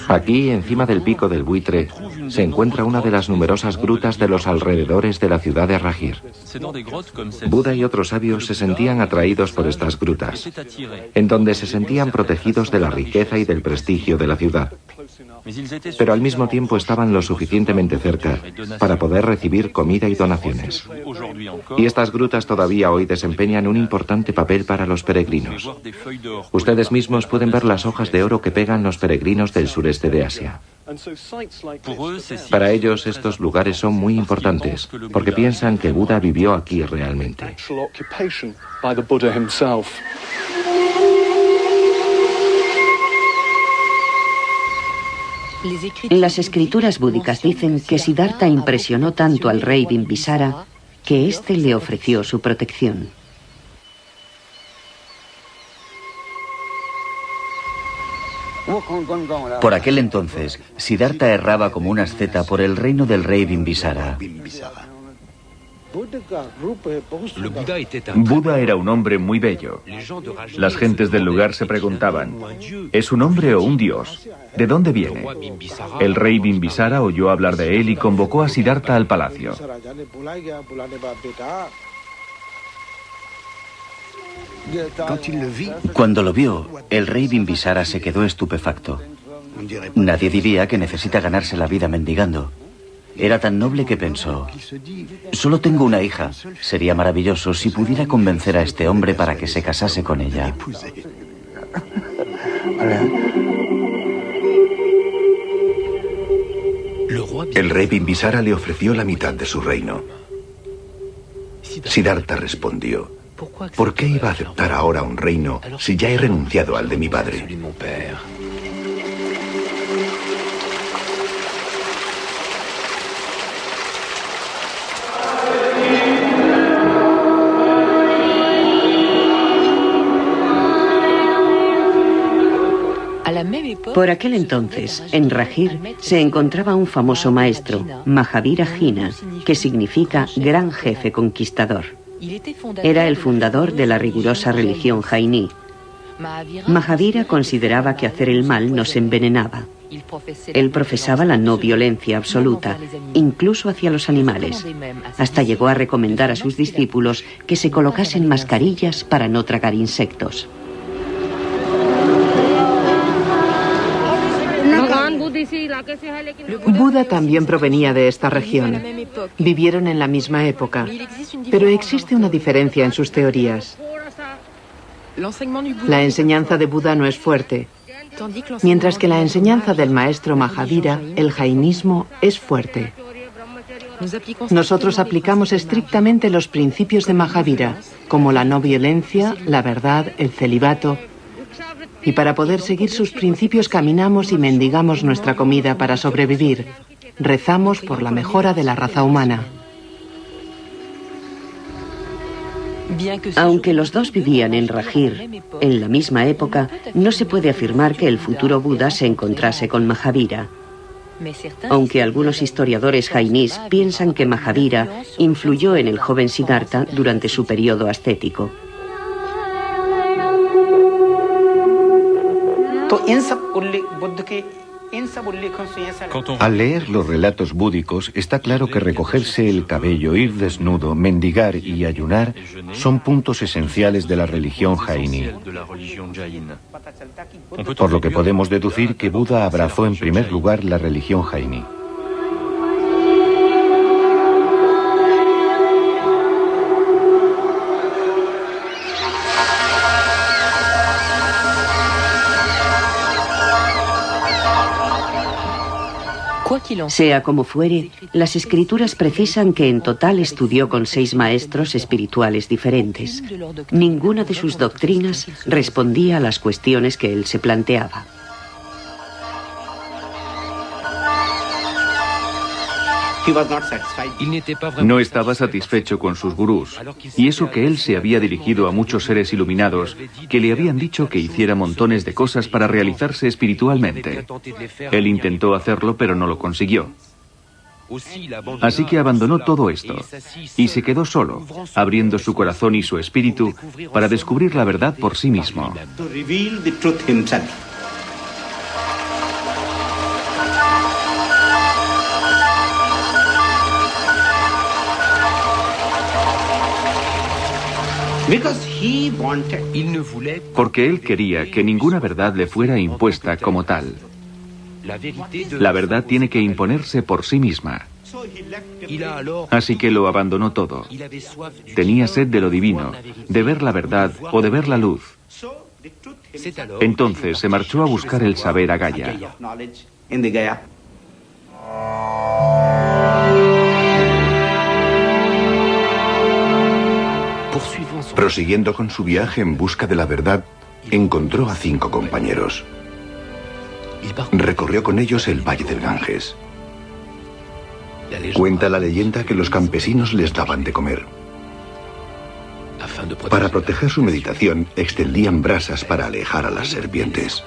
Aquí, encima del pico del buitre, se encuentra una de las numerosas grutas de los alrededores de la ciudad de Rajir. Buda y otros sabios se sentían atraídos por estas grutas, en donde se sentían protegidos de la riqueza y del prestigio de la ciudad. Pero al mismo tiempo estaban lo suficientemente cerca para poder recibir comida y donaciones. Y estas grutas todavía hoy desempeñan un importante papel para los peregrinos. Ustedes mismos pueden ver las hojas de oro que pegan los peregrinos del sureste de Asia. Para ellos estos lugares son muy importantes, porque piensan que Buda vivió aquí realmente. Las escrituras búdicas dicen que Siddhartha impresionó tanto al rey Bimbisara que éste le ofreció su protección. Por aquel entonces, Siddhartha erraba como una asceta por el reino del rey Bimbisara. Buda era un hombre muy bello. Las gentes del lugar se preguntaban, ¿es un hombre o un dios? ¿De dónde viene? El rey Bimbisara oyó hablar de él y convocó a Siddhartha al palacio. Cuando lo vio, el rey Bimbisara se quedó estupefacto. Nadie diría que necesita ganarse la vida mendigando. Era tan noble que pensó, solo tengo una hija. Sería maravilloso si pudiera convencer a este hombre para que se casase con ella. El rey Bimbisara le ofreció la mitad de su reino. Siddhartha respondió, ¿por qué iba a aceptar ahora un reino si ya he renunciado al de mi padre? Por aquel entonces, en Rajir, se encontraba un famoso maestro, Mahavira Jina, que significa gran jefe conquistador. Era el fundador de la rigurosa religión jainí. Mahavira consideraba que hacer el mal nos envenenaba. Él profesaba la no violencia absoluta, incluso hacia los animales. Hasta llegó a recomendar a sus discípulos que se colocasen mascarillas para no tragar insectos. Buda también provenía de esta región. Vivieron en la misma época, pero existe una diferencia en sus teorías. La enseñanza de Buda no es fuerte, mientras que la enseñanza del maestro Mahavira, el jainismo, es fuerte. Nosotros aplicamos estrictamente los principios de Mahavira, como la no violencia, la verdad, el celibato. Y para poder seguir sus principios caminamos y mendigamos nuestra comida para sobrevivir. Rezamos por la mejora de la raza humana. Aunque los dos vivían en Rajir, en la misma época, no se puede afirmar que el futuro Buda se encontrase con Mahavira. Aunque algunos historiadores jainís piensan que Mahavira influyó en el joven Siddhartha durante su periodo ascético. Al leer los relatos búdicos, está claro que recogerse el cabello, ir desnudo, mendigar y ayunar son puntos esenciales de la religión jainí. Por lo que podemos deducir que Buda abrazó en primer lugar la religión jainí. Sea como fuere, las escrituras precisan que en total estudió con 6 maestros espirituales diferentes. Ninguna de sus doctrinas respondía a las cuestiones que él se planteaba. No estaba satisfecho con sus gurús, y eso que él se había dirigido a muchos seres iluminados que le habían dicho que hiciera montones de cosas para realizarse espiritualmente. Él intentó hacerlo, pero no lo consiguió. Así que abandonó todo esto y se quedó solo, abriendo su corazón y su espíritu para descubrir la verdad por sí mismo. Porque él quería que ninguna verdad le fuera impuesta como tal. La verdad tiene que imponerse por sí misma. Así que lo abandonó todo. Tenía sed de lo divino, de ver la verdad o de ver la luz. Entonces se marchó a buscar el saber a Gaya. Prosiguiendo con su viaje en busca de la verdad, encontró a 5 compañeros. Recorrió con ellos el valle del Ganges. Cuenta la leyenda que los campesinos les daban de comer. Para proteger su meditación, extendían brasas para alejar a las serpientes.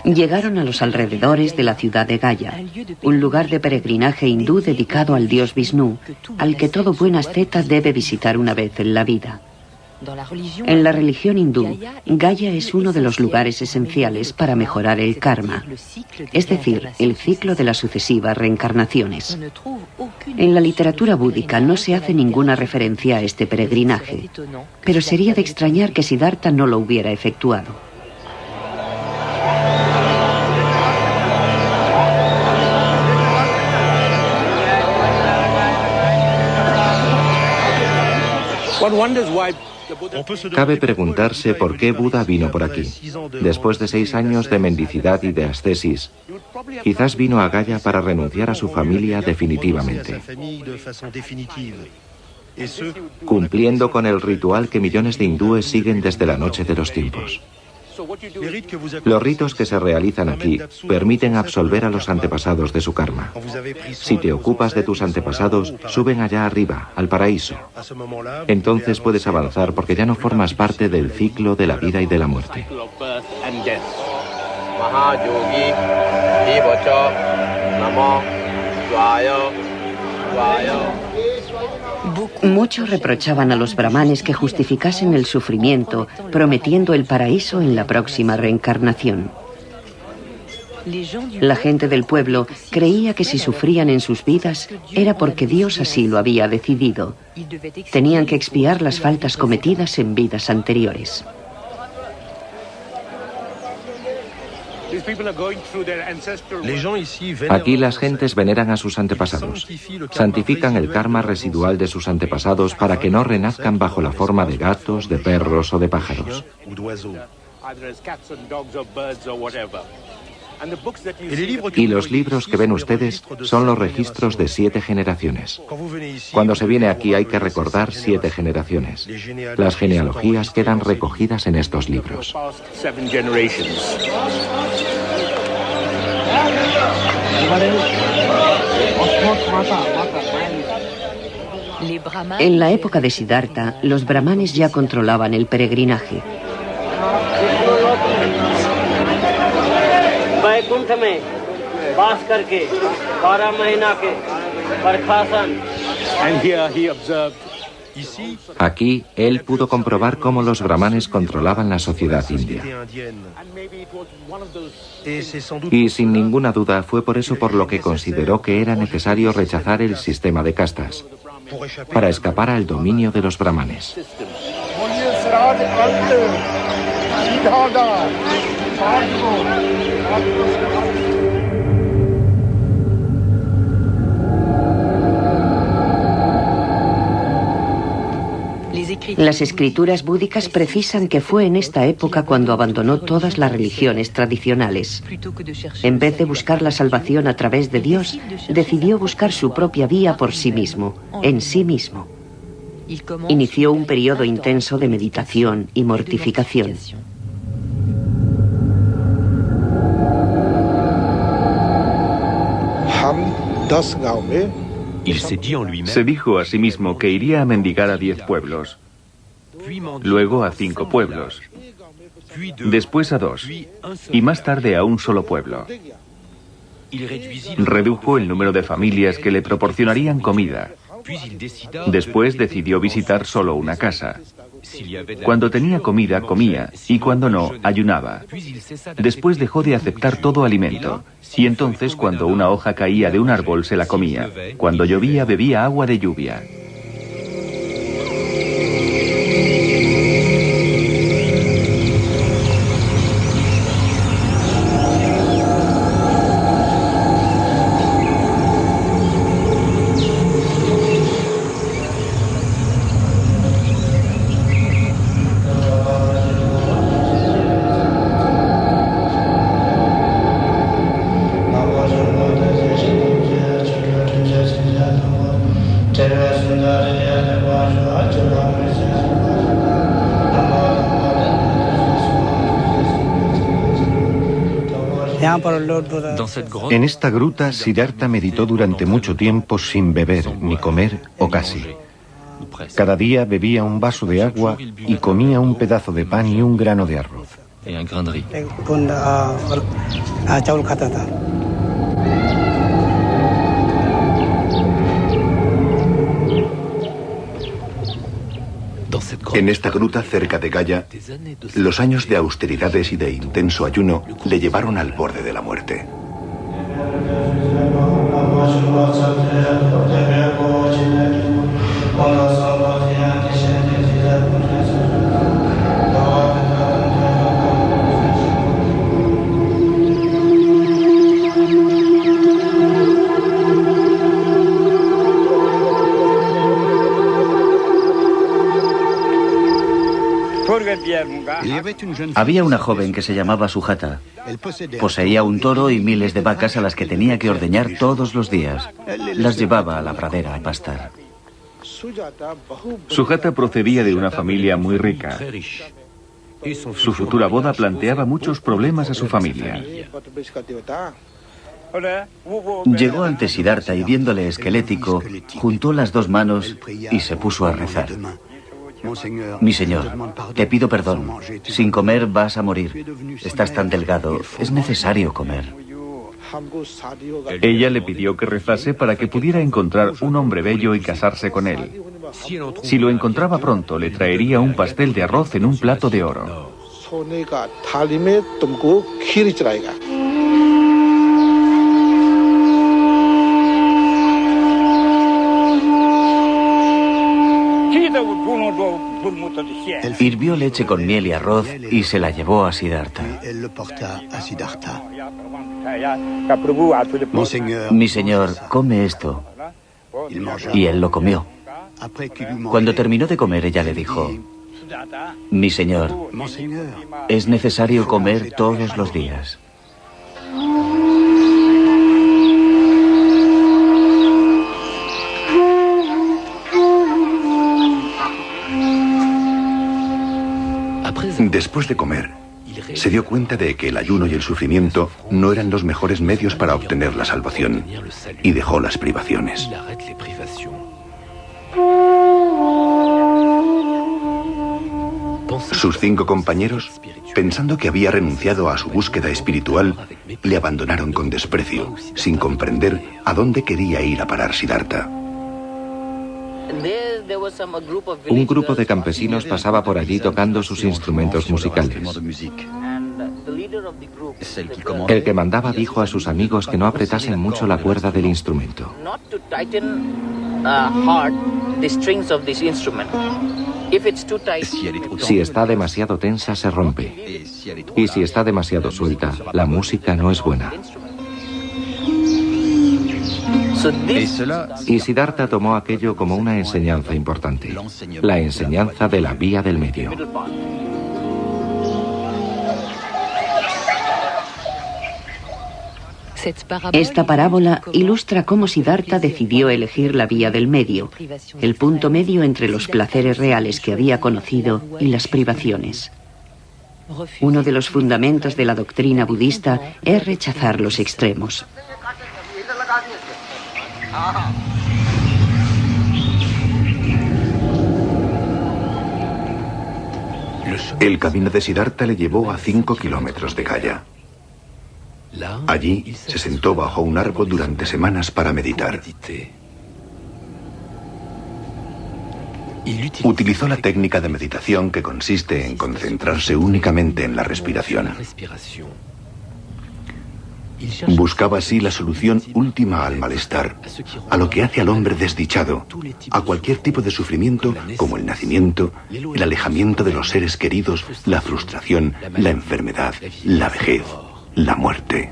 Llegaron a los alrededores de la ciudad de Gaya, un lugar de peregrinaje hindú dedicado al dios Vishnu, al que todo buen asceta debe visitar una vez en la vida. En la religión hindú, Gaya es uno de los lugares esenciales para mejorar el karma, es decir, el ciclo de las sucesivas reencarnaciones. En la literatura búdica no se hace ninguna referencia a este peregrinaje, pero sería de extrañar que Siddhartha no lo hubiera efectuado. Cabe preguntarse por qué Buda vino por aquí. Después de 6 años de mendicidad y de ascesis, quizás vino a Gaya para renunciar a su familia definitivamente, cumpliendo con el ritual que millones de hindúes siguen desde la noche de los tiempos. Los ritos que se realizan aquí permiten absolver a los antepasados de su karma. Si te ocupas de tus antepasados, suben allá arriba, al paraíso. Entonces puedes avanzar porque ya no formas parte del ciclo de la vida y de la muerte. Muchos reprochaban a los brahmanes que justificasen el sufrimiento, prometiendo el paraíso en la próxima reencarnación. La gente del pueblo creía que si sufrían en sus vidas era porque Dios así lo había decidido. Tenían que expiar las faltas cometidas en vidas anteriores. Aquí las gentes veneran a sus antepasados. Santifican el karma residual de sus antepasados para que no renazcan bajo la forma de gatos, de perros o de pájaros. Y los libros que ven ustedes son los registros de 7 generaciones. Cuando se viene aquí hay que recordar 7 generaciones. Las genealogías quedan recogidas en estos libros. En la época de Siddhartha, los brahmanes ya controlaban el peregrinaje. Aquí, él pudo comprobar cómo los brahmanes controlaban la sociedad india. Y sin ninguna duda fue por eso por lo que consideró que era necesario rechazar el sistema de castas, para escapar al dominio de los brahmanes. Las escrituras búdicas precisan que fue en esta época cuando abandonó todas las religiones tradicionales. En vez de buscar la salvación a través de Dios, decidió buscar su propia vía por sí mismo, en sí mismo. Inició un periodo intenso de meditación y mortificación. Se dijo a sí mismo que iría a mendigar a 10 pueblos, luego a 5 pueblos, después a 2, y más tarde a un solo pueblo. Redujo el número de familias que le proporcionarían comida. Después decidió visitar solo una casa. Cuando tenía comida, comía, y cuando no, ayunaba. Después dejó de aceptar todo alimento, y entonces cuando una hoja caía de un árbol se la comía. Cuando llovía, bebía agua de lluvia. En esta gruta, Siddhartha meditó durante mucho tiempo sin beber, ni comer, o casi. Cada día bebía un vaso de agua y comía un pedazo de pan y un grano de arroz. En esta gruta cerca de Gaya, los años de austeridades y de intenso ayuno le llevaron al borde de la muerte. Había una joven que se llamaba Sujata. Poseía un toro y miles de vacas a las que tenía que ordeñar todos los días. Las llevaba a la pradera a pastar. Sujata procedía de una familia muy rica. Su futura boda planteaba muchos problemas a su familia. Llegó ante Siddhartha y viéndole esquelético, juntó las dos manos y se puso a rezar. Mi señor, te pido perdón. Sin comer vas a morir. Estás tan delgado. Es necesario comer. Ella le pidió que rezase para que pudiera encontrar un hombre bello y casarse con él. Si lo encontraba pronto, le traería un pastel de arroz en un plato de oro. Hirvió leche con miel y arroz y se la llevó a Siddhartha. Mi señor, come esto. Y él lo comió. Cuando terminó de comer, ella le dijo: mi señor, es necesario comer todos los días. Después de comer, se dio cuenta de que el ayuno y el sufrimiento no eran los mejores medios para obtener la salvación, y dejó las privaciones. Sus 5 compañeros, pensando que había renunciado a su búsqueda espiritual, le abandonaron con desprecio, sin comprender a dónde quería ir a parar Siddhartha. Un grupo de campesinos pasaba por allí tocando sus instrumentos musicales. El que mandaba dijo a sus amigos que no apretasen mucho la cuerda del instrumento. Si está demasiado tensa, se rompe. Y si está demasiado suelta, la música no es buena. Y Siddhartha tomó aquello como una enseñanza importante, la enseñanza de la vía del medio. Esta parábola ilustra cómo Siddhartha decidió elegir la vía del medio, el punto medio entre los placeres reales que había conocido y las privaciones. Uno de los fundamentos de la doctrina budista es rechazar los extremos. El camino de Siddhartha le llevó a 5 kilómetros de Gaya. Allí se sentó bajo un árbol durante semanas para meditar. Utilizó la técnica de meditación que consiste en concentrarse únicamente en la respiración. Buscaba así la solución última al malestar, a lo que hace al hombre desdichado, a cualquier tipo de sufrimiento como el nacimiento, el alejamiento de los seres queridos, la frustración, la enfermedad, la vejez, la muerte.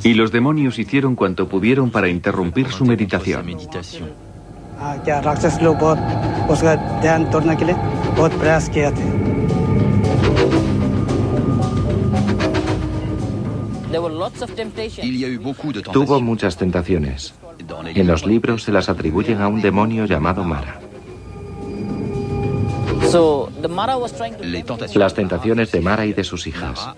Y los demonios hicieron cuanto pudieron para interrumpir su meditación. Tuvo muchas tentaciones. En los libros se las atribuyen a un demonio llamado Mara. Las tentaciones de Mara y de sus hijas.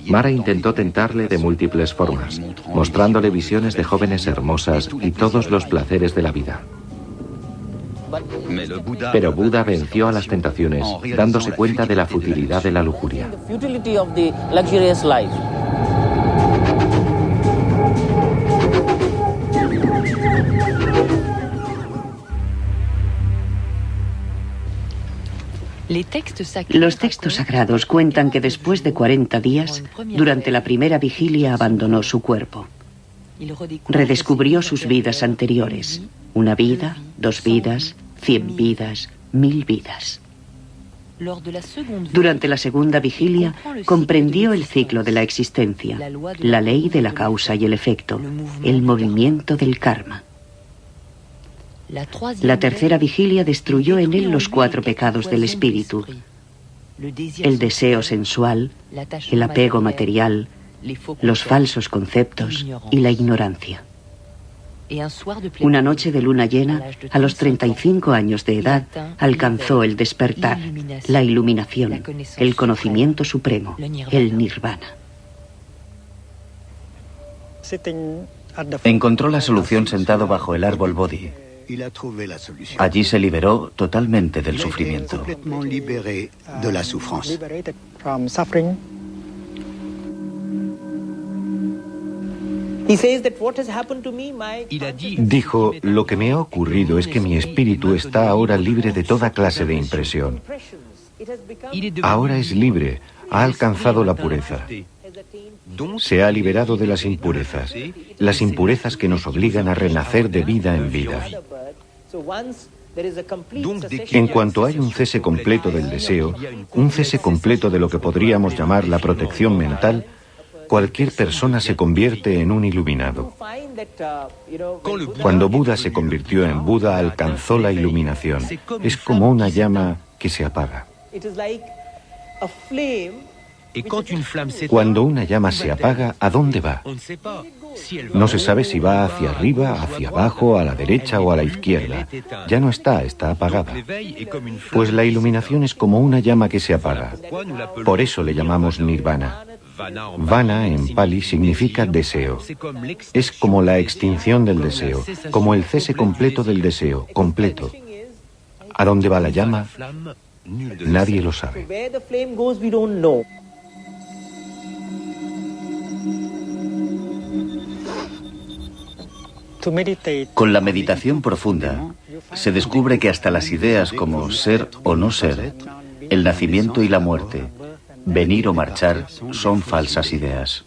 Mara intentó tentarle de múltiples formas, mostrándole visiones de jóvenes hermosas y todos los placeres de la vida. Pero Buda venció a las tentaciones, dándose cuenta de la futilidad de la lujuria. Los textos sagrados cuentan que después de 40 días, durante la primera vigilia abandonó su cuerpo. Redescubrió sus vidas anteriores. 1 vida, 2 vidas, 100 vidas, 1000 vidas. Durante la segunda vigilia, comprendió el ciclo de la existencia, la ley de la causa y el efecto, el movimiento del karma. La tercera vigilia destruyó en él los 4 pecados del espíritu: el deseo sensual, el apego material, los falsos conceptos y la ignorancia. Una noche de luna llena, a los 35 años de edad, alcanzó el despertar, la iluminación, el conocimiento supremo, el nirvana. Encontró la solución sentado bajo el árbol Bodhi. Allí se liberó totalmente del sufrimiento. Dijo, lo que me ha ocurrido es que mi espíritu está ahora libre de toda clase de impresión. Ahora es libre, ha alcanzado la pureza. Se ha liberado de las impurezas que nos obligan a renacer de vida en vida. En cuanto hay un cese completo del deseo, un cese completo de lo que podríamos llamar la protección mental, cualquier persona se convierte en un iluminado. Cuando Buda se convirtió en Buda, alcanzó la iluminación. Es como una llama que se apaga. Cuando una llama se apaga, ¿a dónde va? No se sabe si va hacia arriba, hacia abajo, a la derecha o a la izquierda. Ya no está apagada. Pues la iluminación es como una llama que se apaga. Por eso le llamamos nirvana. Vana en pali significa deseo. Es como la extinción del deseo, como el cese completo del deseo, completo. ¿A dónde va la llama? Nadie lo sabe. Con la meditación profunda, se descubre que hasta las ideas como ser o no ser, el nacimiento y la muerte, venir o marchar, son falsas ideas.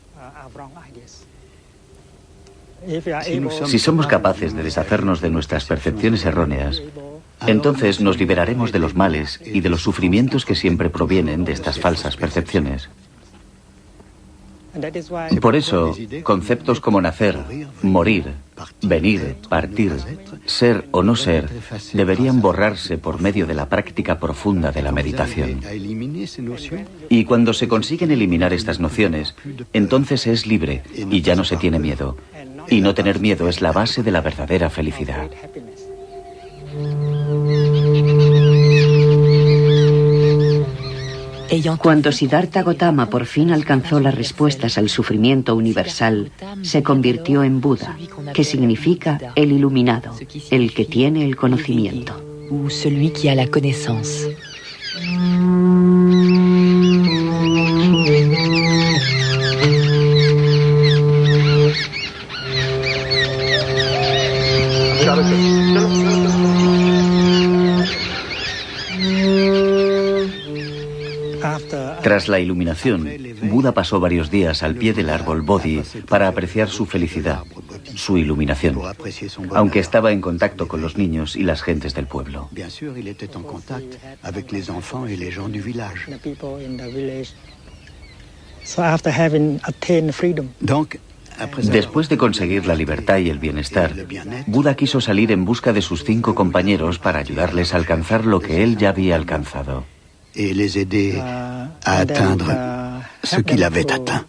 Si somos capaces de deshacernos de nuestras percepciones erróneas, entonces nos liberaremos de los males y de los sufrimientos que siempre provienen de estas falsas percepciones. Por eso, conceptos como nacer, morir, venir, partir, ser o no ser, deberían borrarse por medio de la práctica profunda de la meditación. Y cuando se consiguen eliminar estas nociones, entonces se es libre y ya no se tiene miedo. Y no tener miedo es la base de la verdadera felicidad. Cuando Siddhartha Gautama por fin alcanzó las respuestas al sufrimiento universal, se convirtió en Buda, que significa el iluminado, el que tiene el conocimiento. Tras la iluminación, Buda pasó varios días al pie del árbol Bodhi para apreciar su felicidad, su iluminación, aunque estaba en contacto con los niños y las gentes del pueblo. Después de conseguir la libertad y el bienestar, Buda quiso salir en busca de sus 5 compañeros para ayudarles a alcanzar lo que él ya había alcanzado. Et les aider à atteindre ce qu'il avait atteint.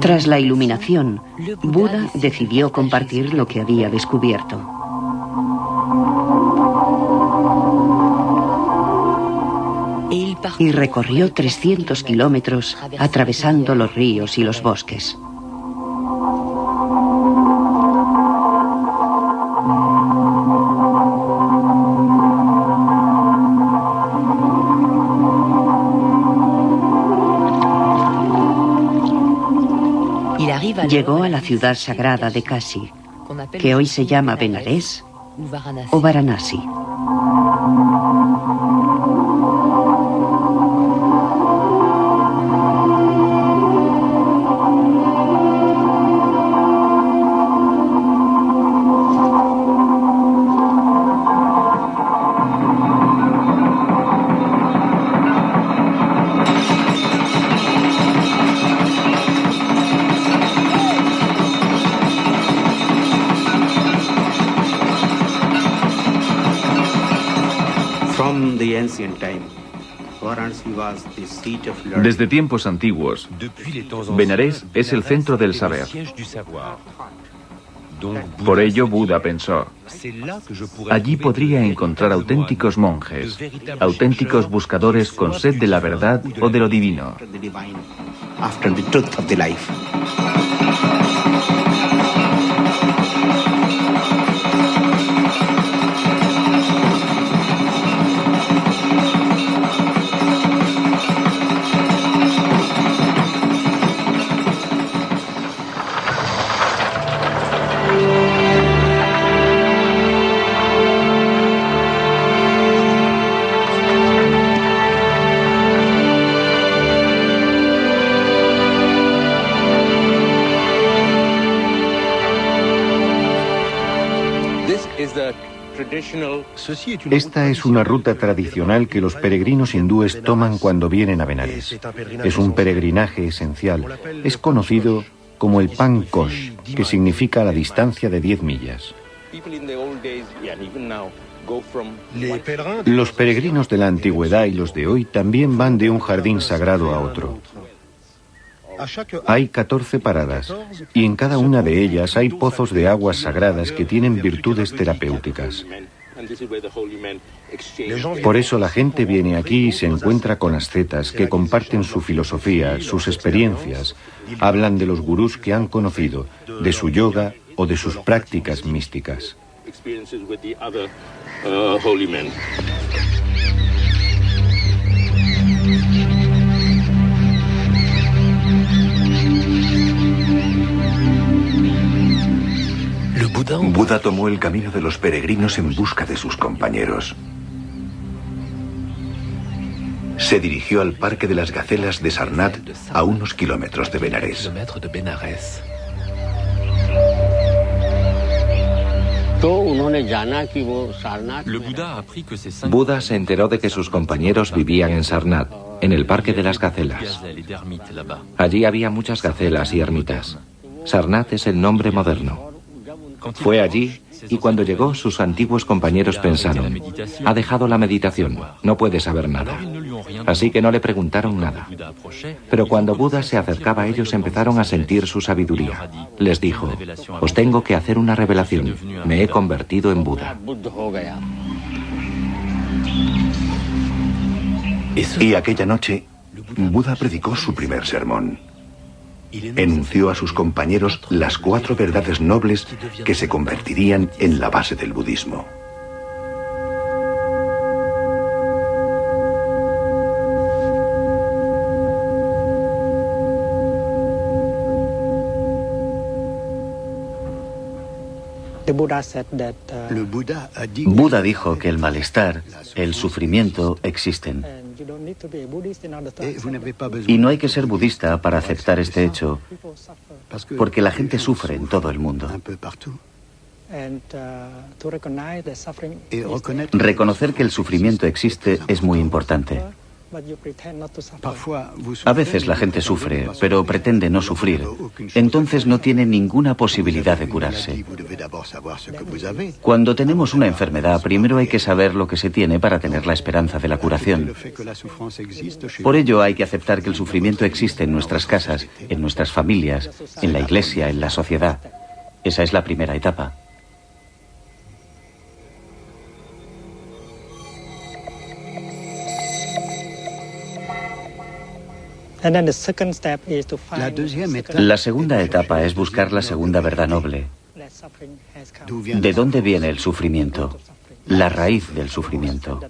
Tras la iluminación, Buda decidió compartir lo que había descubierto. Y recorrió 300 kilómetros atravesando los ríos y los bosques. Llegó a la ciudad sagrada de Kashi, que hoy se llama Benares o Varanasi. Desde tiempos antiguos, Benares es el centro del saber. Por ello, Buda pensó, allí podría encontrar auténticos monjes, auténticos buscadores con sed de la verdad o de lo divino. Esta es una ruta tradicional que los peregrinos hindúes toman cuando vienen a Benares. Es un peregrinaje esencial. Es conocido como el Pan Kosh, que significa la distancia de 10 millas. Los peregrinos de la antigüedad y los de hoy también van de un jardín sagrado a otro. Hay 14 paradas y en cada una de ellas hay pozos de aguas sagradas que tienen virtudes terapéuticas. Por eso la gente viene aquí y se encuentra con ascetas que comparten su filosofía, sus experiencias, hablan de los gurús que han conocido, de su yoga o de sus prácticas místicas. Buda tomó el camino de los peregrinos en busca de sus compañeros. se dirigió al Parque de las Gacelas de Sarnath, a unos kilómetros de Benarés. Buda se enteró de que sus compañeros vivían en Sarnath, en el Parque de las Gacelas. Allí había muchas gacelas y ermitas. Sarnath es el nombre moderno. Fue allí y cuando llegó, sus antiguos compañeros pensaron: ha dejado la meditación, no puede saber nada. Así que no le preguntaron nada. Pero cuando Buda se acercaba a ellos, empezaron a sentir su sabiduría. Les dijo: os tengo que hacer una revelación. Me he convertido en Buda. Y aquella noche, Buda predicó su primer sermón. Enunció a sus compañeros las 4 verdades nobles que se convertirían en la base del budismo. Buda dijo que el malestar, el sufrimiento existen. Y no hay que ser budista para aceptar este hecho, porque la gente sufre en todo el mundo. Reconocer que el sufrimiento existe es muy importante. A veces la gente sufre, pero pretende no sufrir. Entonces no tiene ninguna posibilidad de curarse. Cuando tenemos una enfermedad, primero hay que saber lo que se tiene para tener la esperanza de la curación. Por ello hay que aceptar que el sufrimiento existe en nuestras casas, en nuestras familias, en la iglesia, en la sociedad. Esa es la primera etapa. La segunda etapa es buscar la segunda verdad noble. ¿De dónde viene el sufrimiento? La raíz del sufrimiento.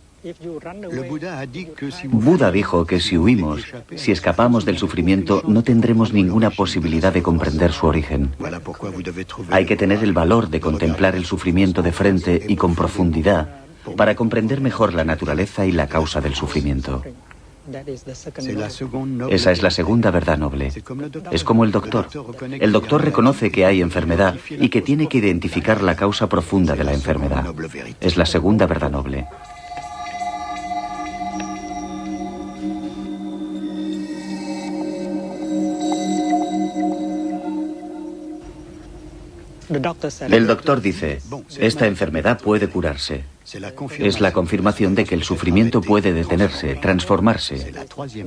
Buda dijo que si huimos, si escapamos del sufrimiento, no tendremos ninguna posibilidad de comprender su origen. Hay que tener el valor de contemplar el sufrimiento de frente y con profundidad para comprender mejor la naturaleza y la causa del sufrimiento. Esa es la segunda verdad noble. Es como el doctor. El doctor reconoce que hay enfermedad y que tiene que identificar la causa profunda de la enfermedad. Es la segunda verdad noble. El doctor dice: esta enfermedad puede curarse. Es la confirmación de que el sufrimiento puede detenerse, transformarse.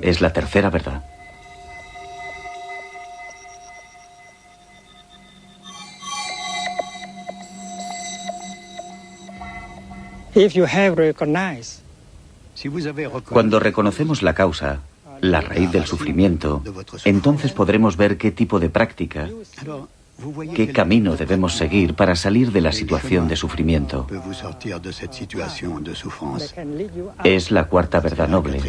Es la tercera verdad. Cuando reconocemos la causa, la raíz del sufrimiento, entonces podremos ver qué tipo de práctica, qué camino debemos seguir para salir de la situación de sufrimiento. Es la cuarta verdad noble.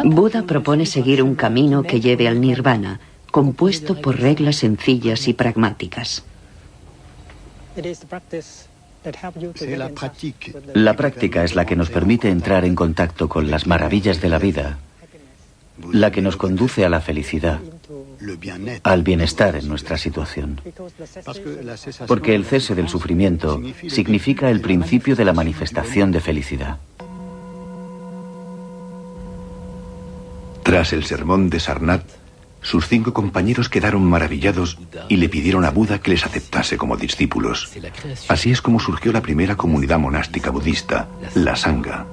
Buda propone seguir un camino que lleve al nirvana, compuesto por reglas sencillas y pragmáticas. La práctica es la que nos permite entrar en contacto con las maravillas de la vida, la que nos conduce a la felicidad, al bienestar en nuestra situación. Porque el cese del sufrimiento significa el principio de la manifestación de felicidad. Tras el sermón de Sarnath, sus 5 compañeros quedaron maravillados y le pidieron a Buda que les aceptase como discípulos. Así es como surgió la primera comunidad monástica budista, la Sangha.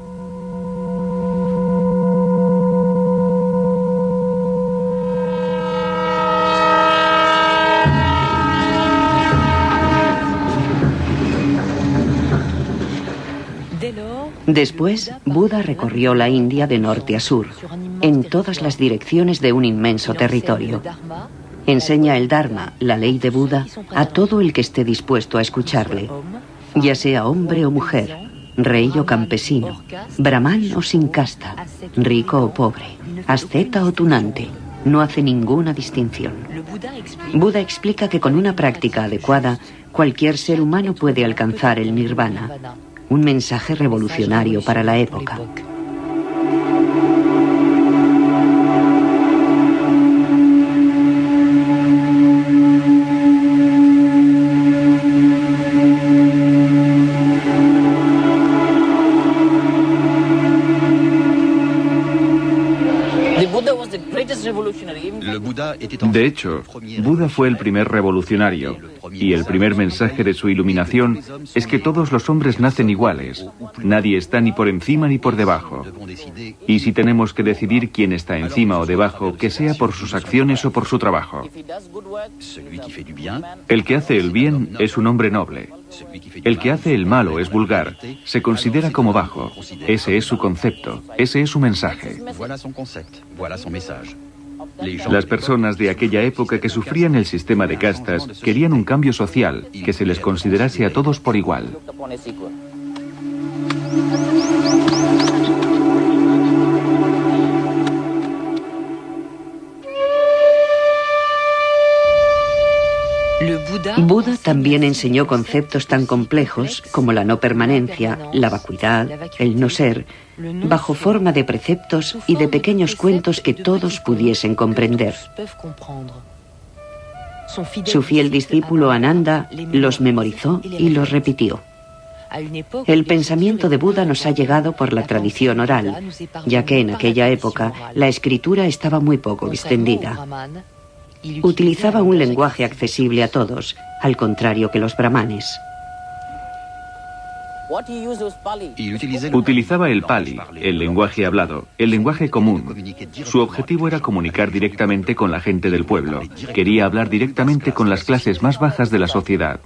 Después, Buda recorrió la India de norte a sur, en todas las direcciones de un inmenso territorio. Enseña el Dharma, la ley de Buda, a todo el que esté dispuesto a escucharle, ya sea hombre o mujer, rey o campesino, brahmán o sin casta, rico o pobre, asceta o tunante. No hace ninguna distinción. Buda explica que con una práctica adecuada Cualquier ser humano puede alcanzar el nirvana, un mensaje revolucionario para la época. De hecho, Buda fue el primer revolucionario, y el primer mensaje de su iluminación es que todos los hombres nacen iguales. Nadie está ni por encima ni por debajo. Y si tenemos que decidir quién está encima o debajo, que sea por sus acciones o por su trabajo. El que hace el bien es un hombre noble. El que hace el mal o es vulgar se considera como bajo. Ese es su concepto, ese es su mensaje. Las personas de aquella época que sufrían el sistema de castas querían un cambio social, que se les considerase a todos por igual. Buda también enseñó conceptos tan complejos como la no permanencia, la vacuidad, el no ser, bajo forma de preceptos y de pequeños cuentos que todos pudiesen comprender. Su fiel discípulo Ananda los memorizó y los repitió. El pensamiento de Buda nos ha llegado por la tradición oral, ya que en aquella época la escritura estaba muy poco extendida. Utilizaba un lenguaje accesible a todos, al contrario que los brahmanes. Utilizaba el Pali, el lenguaje hablado, el lenguaje común. Su objetivo era comunicar directamente con la gente del pueblo. Quería hablar directamente con las clases más bajas de la sociedad.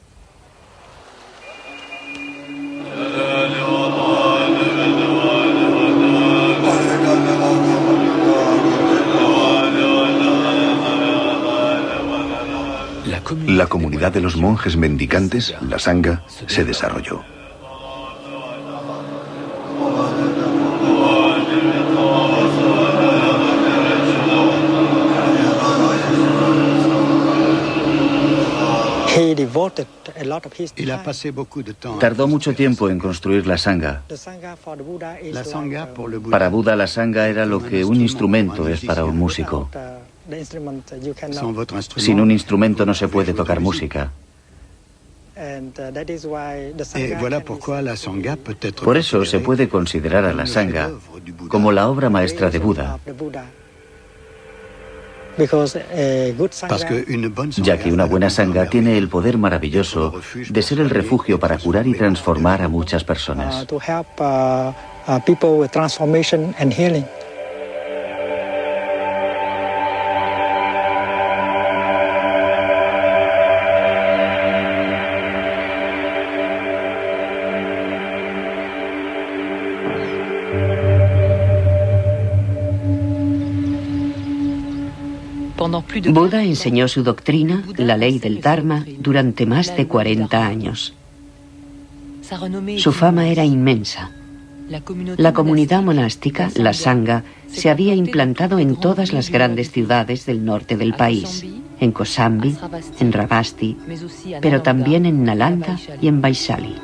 La comunidad de los monjes mendicantes, la Sangha, se desarrolló. Tardó mucho tiempo en construir la Sangha. Para Buda, la Sangha era lo que un instrumento es para un músico. Sin un instrumento no se puede tocar música. Por eso se puede considerar a la Sangha como la obra maestra de Buda, ya que una buena Sangha tiene el poder maravilloso de ser el refugio para curar y transformar a muchas personas. Buda enseñó su doctrina, la ley del Dharma, durante más de 40 años. Su fama era inmensa. La comunidad monástica, la Sangha, se había implantado en todas las grandes ciudades del norte del país, en Kosambi, en Ravasti, pero también en Nalanda y en Vaishali.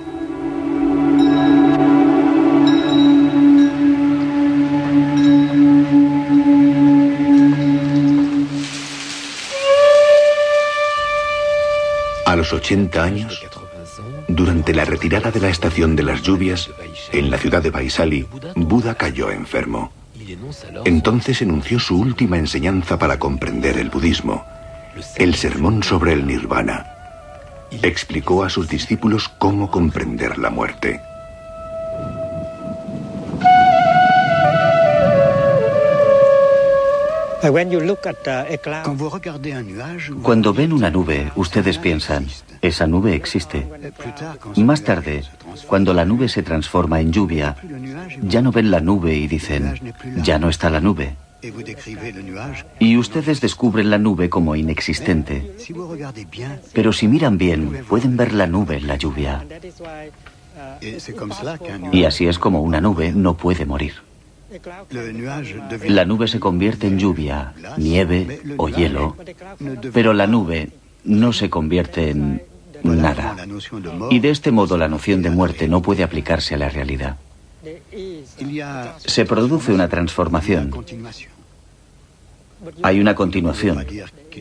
A los 80 años, durante la retirada de la estación de las lluvias, en la ciudad de Vaishali, Buda cayó enfermo. Entonces enunció su última enseñanza para comprender el budismo, el sermón sobre el nirvana. Explicó a sus discípulos cómo comprender la muerte. Cuando ven una nube, ustedes piensan, esa nube existe. Más tarde, cuando la nube se transforma en lluvia, ya no ven la nube y dicen, ya no está la nube. Y ustedes descubren la nube como inexistente. Pero si miran bien, pueden ver la nube en la lluvia. Y así es como una nube no puede morir. La nube se convierte en lluvia, nieve o hielo, pero la nube no se convierte en nada. Y de este modo la noción de muerte no puede aplicarse a la realidad. Se produce una transformación. Hay una continuación.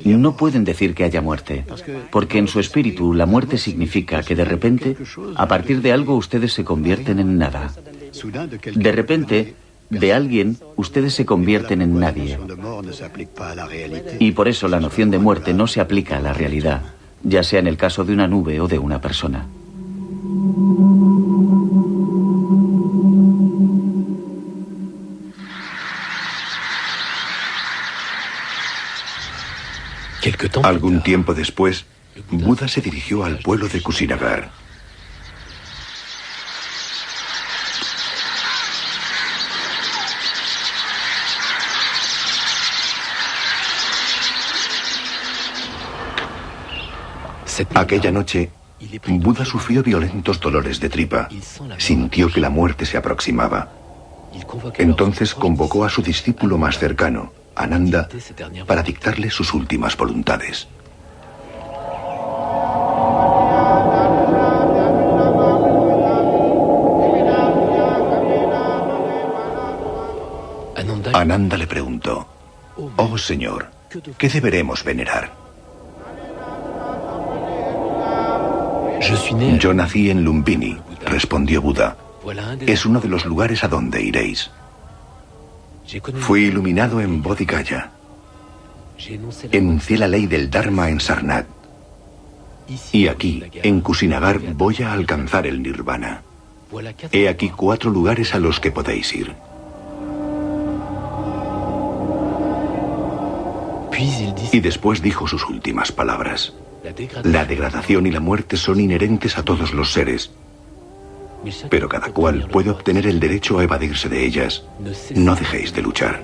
No pueden decir que haya muerte, porque en su espíritu la muerte significa que de repente, a partir de algo, ustedes se convierten en nada. De repente, de alguien, ustedes se convierten en nadie. Y por eso la noción de muerte no se aplica a la realidad, ya sea en el caso de una nube o de una persona. Algún tiempo después, Buda se dirigió al pueblo de Kusinagar. Aquella noche, Buda sufrió violentos dolores de tripa. Sintió que la muerte se aproximaba. Entonces convocó a su discípulo más cercano, Ananda, para dictarle sus últimas voluntades. Ananda le preguntó: «Oh Señor, ¿qué deberemos venerar?» «Yo nací en Lumbini», respondió Buda. «Es uno de los lugares a donde iréis. Fui iluminado en Bodhigaya. Enuncié la ley del Dharma en Sarnath. Y aquí, en Kusinagar, voy a alcanzar el Nirvana. He aquí 4 lugares a los que podéis ir». Y después dijo sus últimas palabras: «La degradación y la muerte son inherentes a todos los seres, pero cada cual puede obtener el derecho a evadirse de ellas. No dejéis de luchar».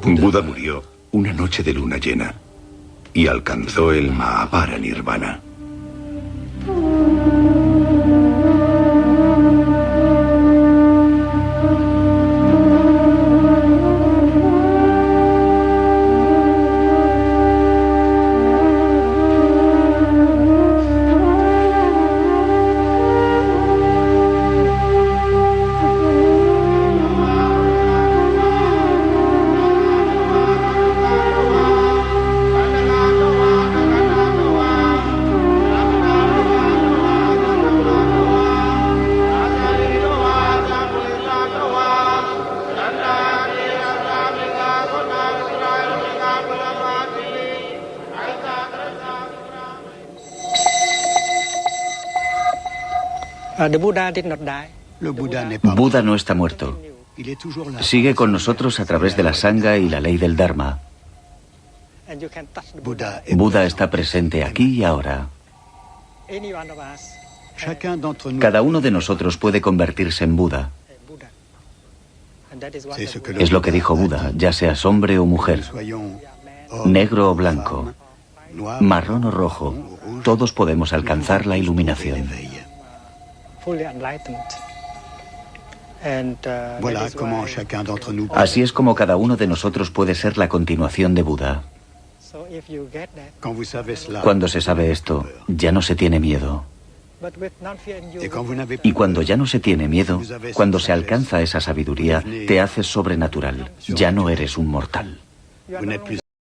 Buda murió una noche de luna llena y alcanzó el Mahapara Nirvana. Buda no está muerto. Sigue con nosotros a través de la Sangha y la ley del Dharma. Buda está presente aquí y ahora. Cada uno de nosotros puede convertirse en Buda. Es lo que dijo Buda, ya seas hombre o mujer, negro o blanco, marrón o rojo, todos podemos alcanzar la iluminación. Así es como cada uno de nosotros puede ser la continuación de Buda. Cuando se sabe esto, ya no se tiene miedo. Y cuando ya no se tiene miedo, cuando se alcanza esa sabiduría, te haces sobrenatural. Ya no eres un mortal.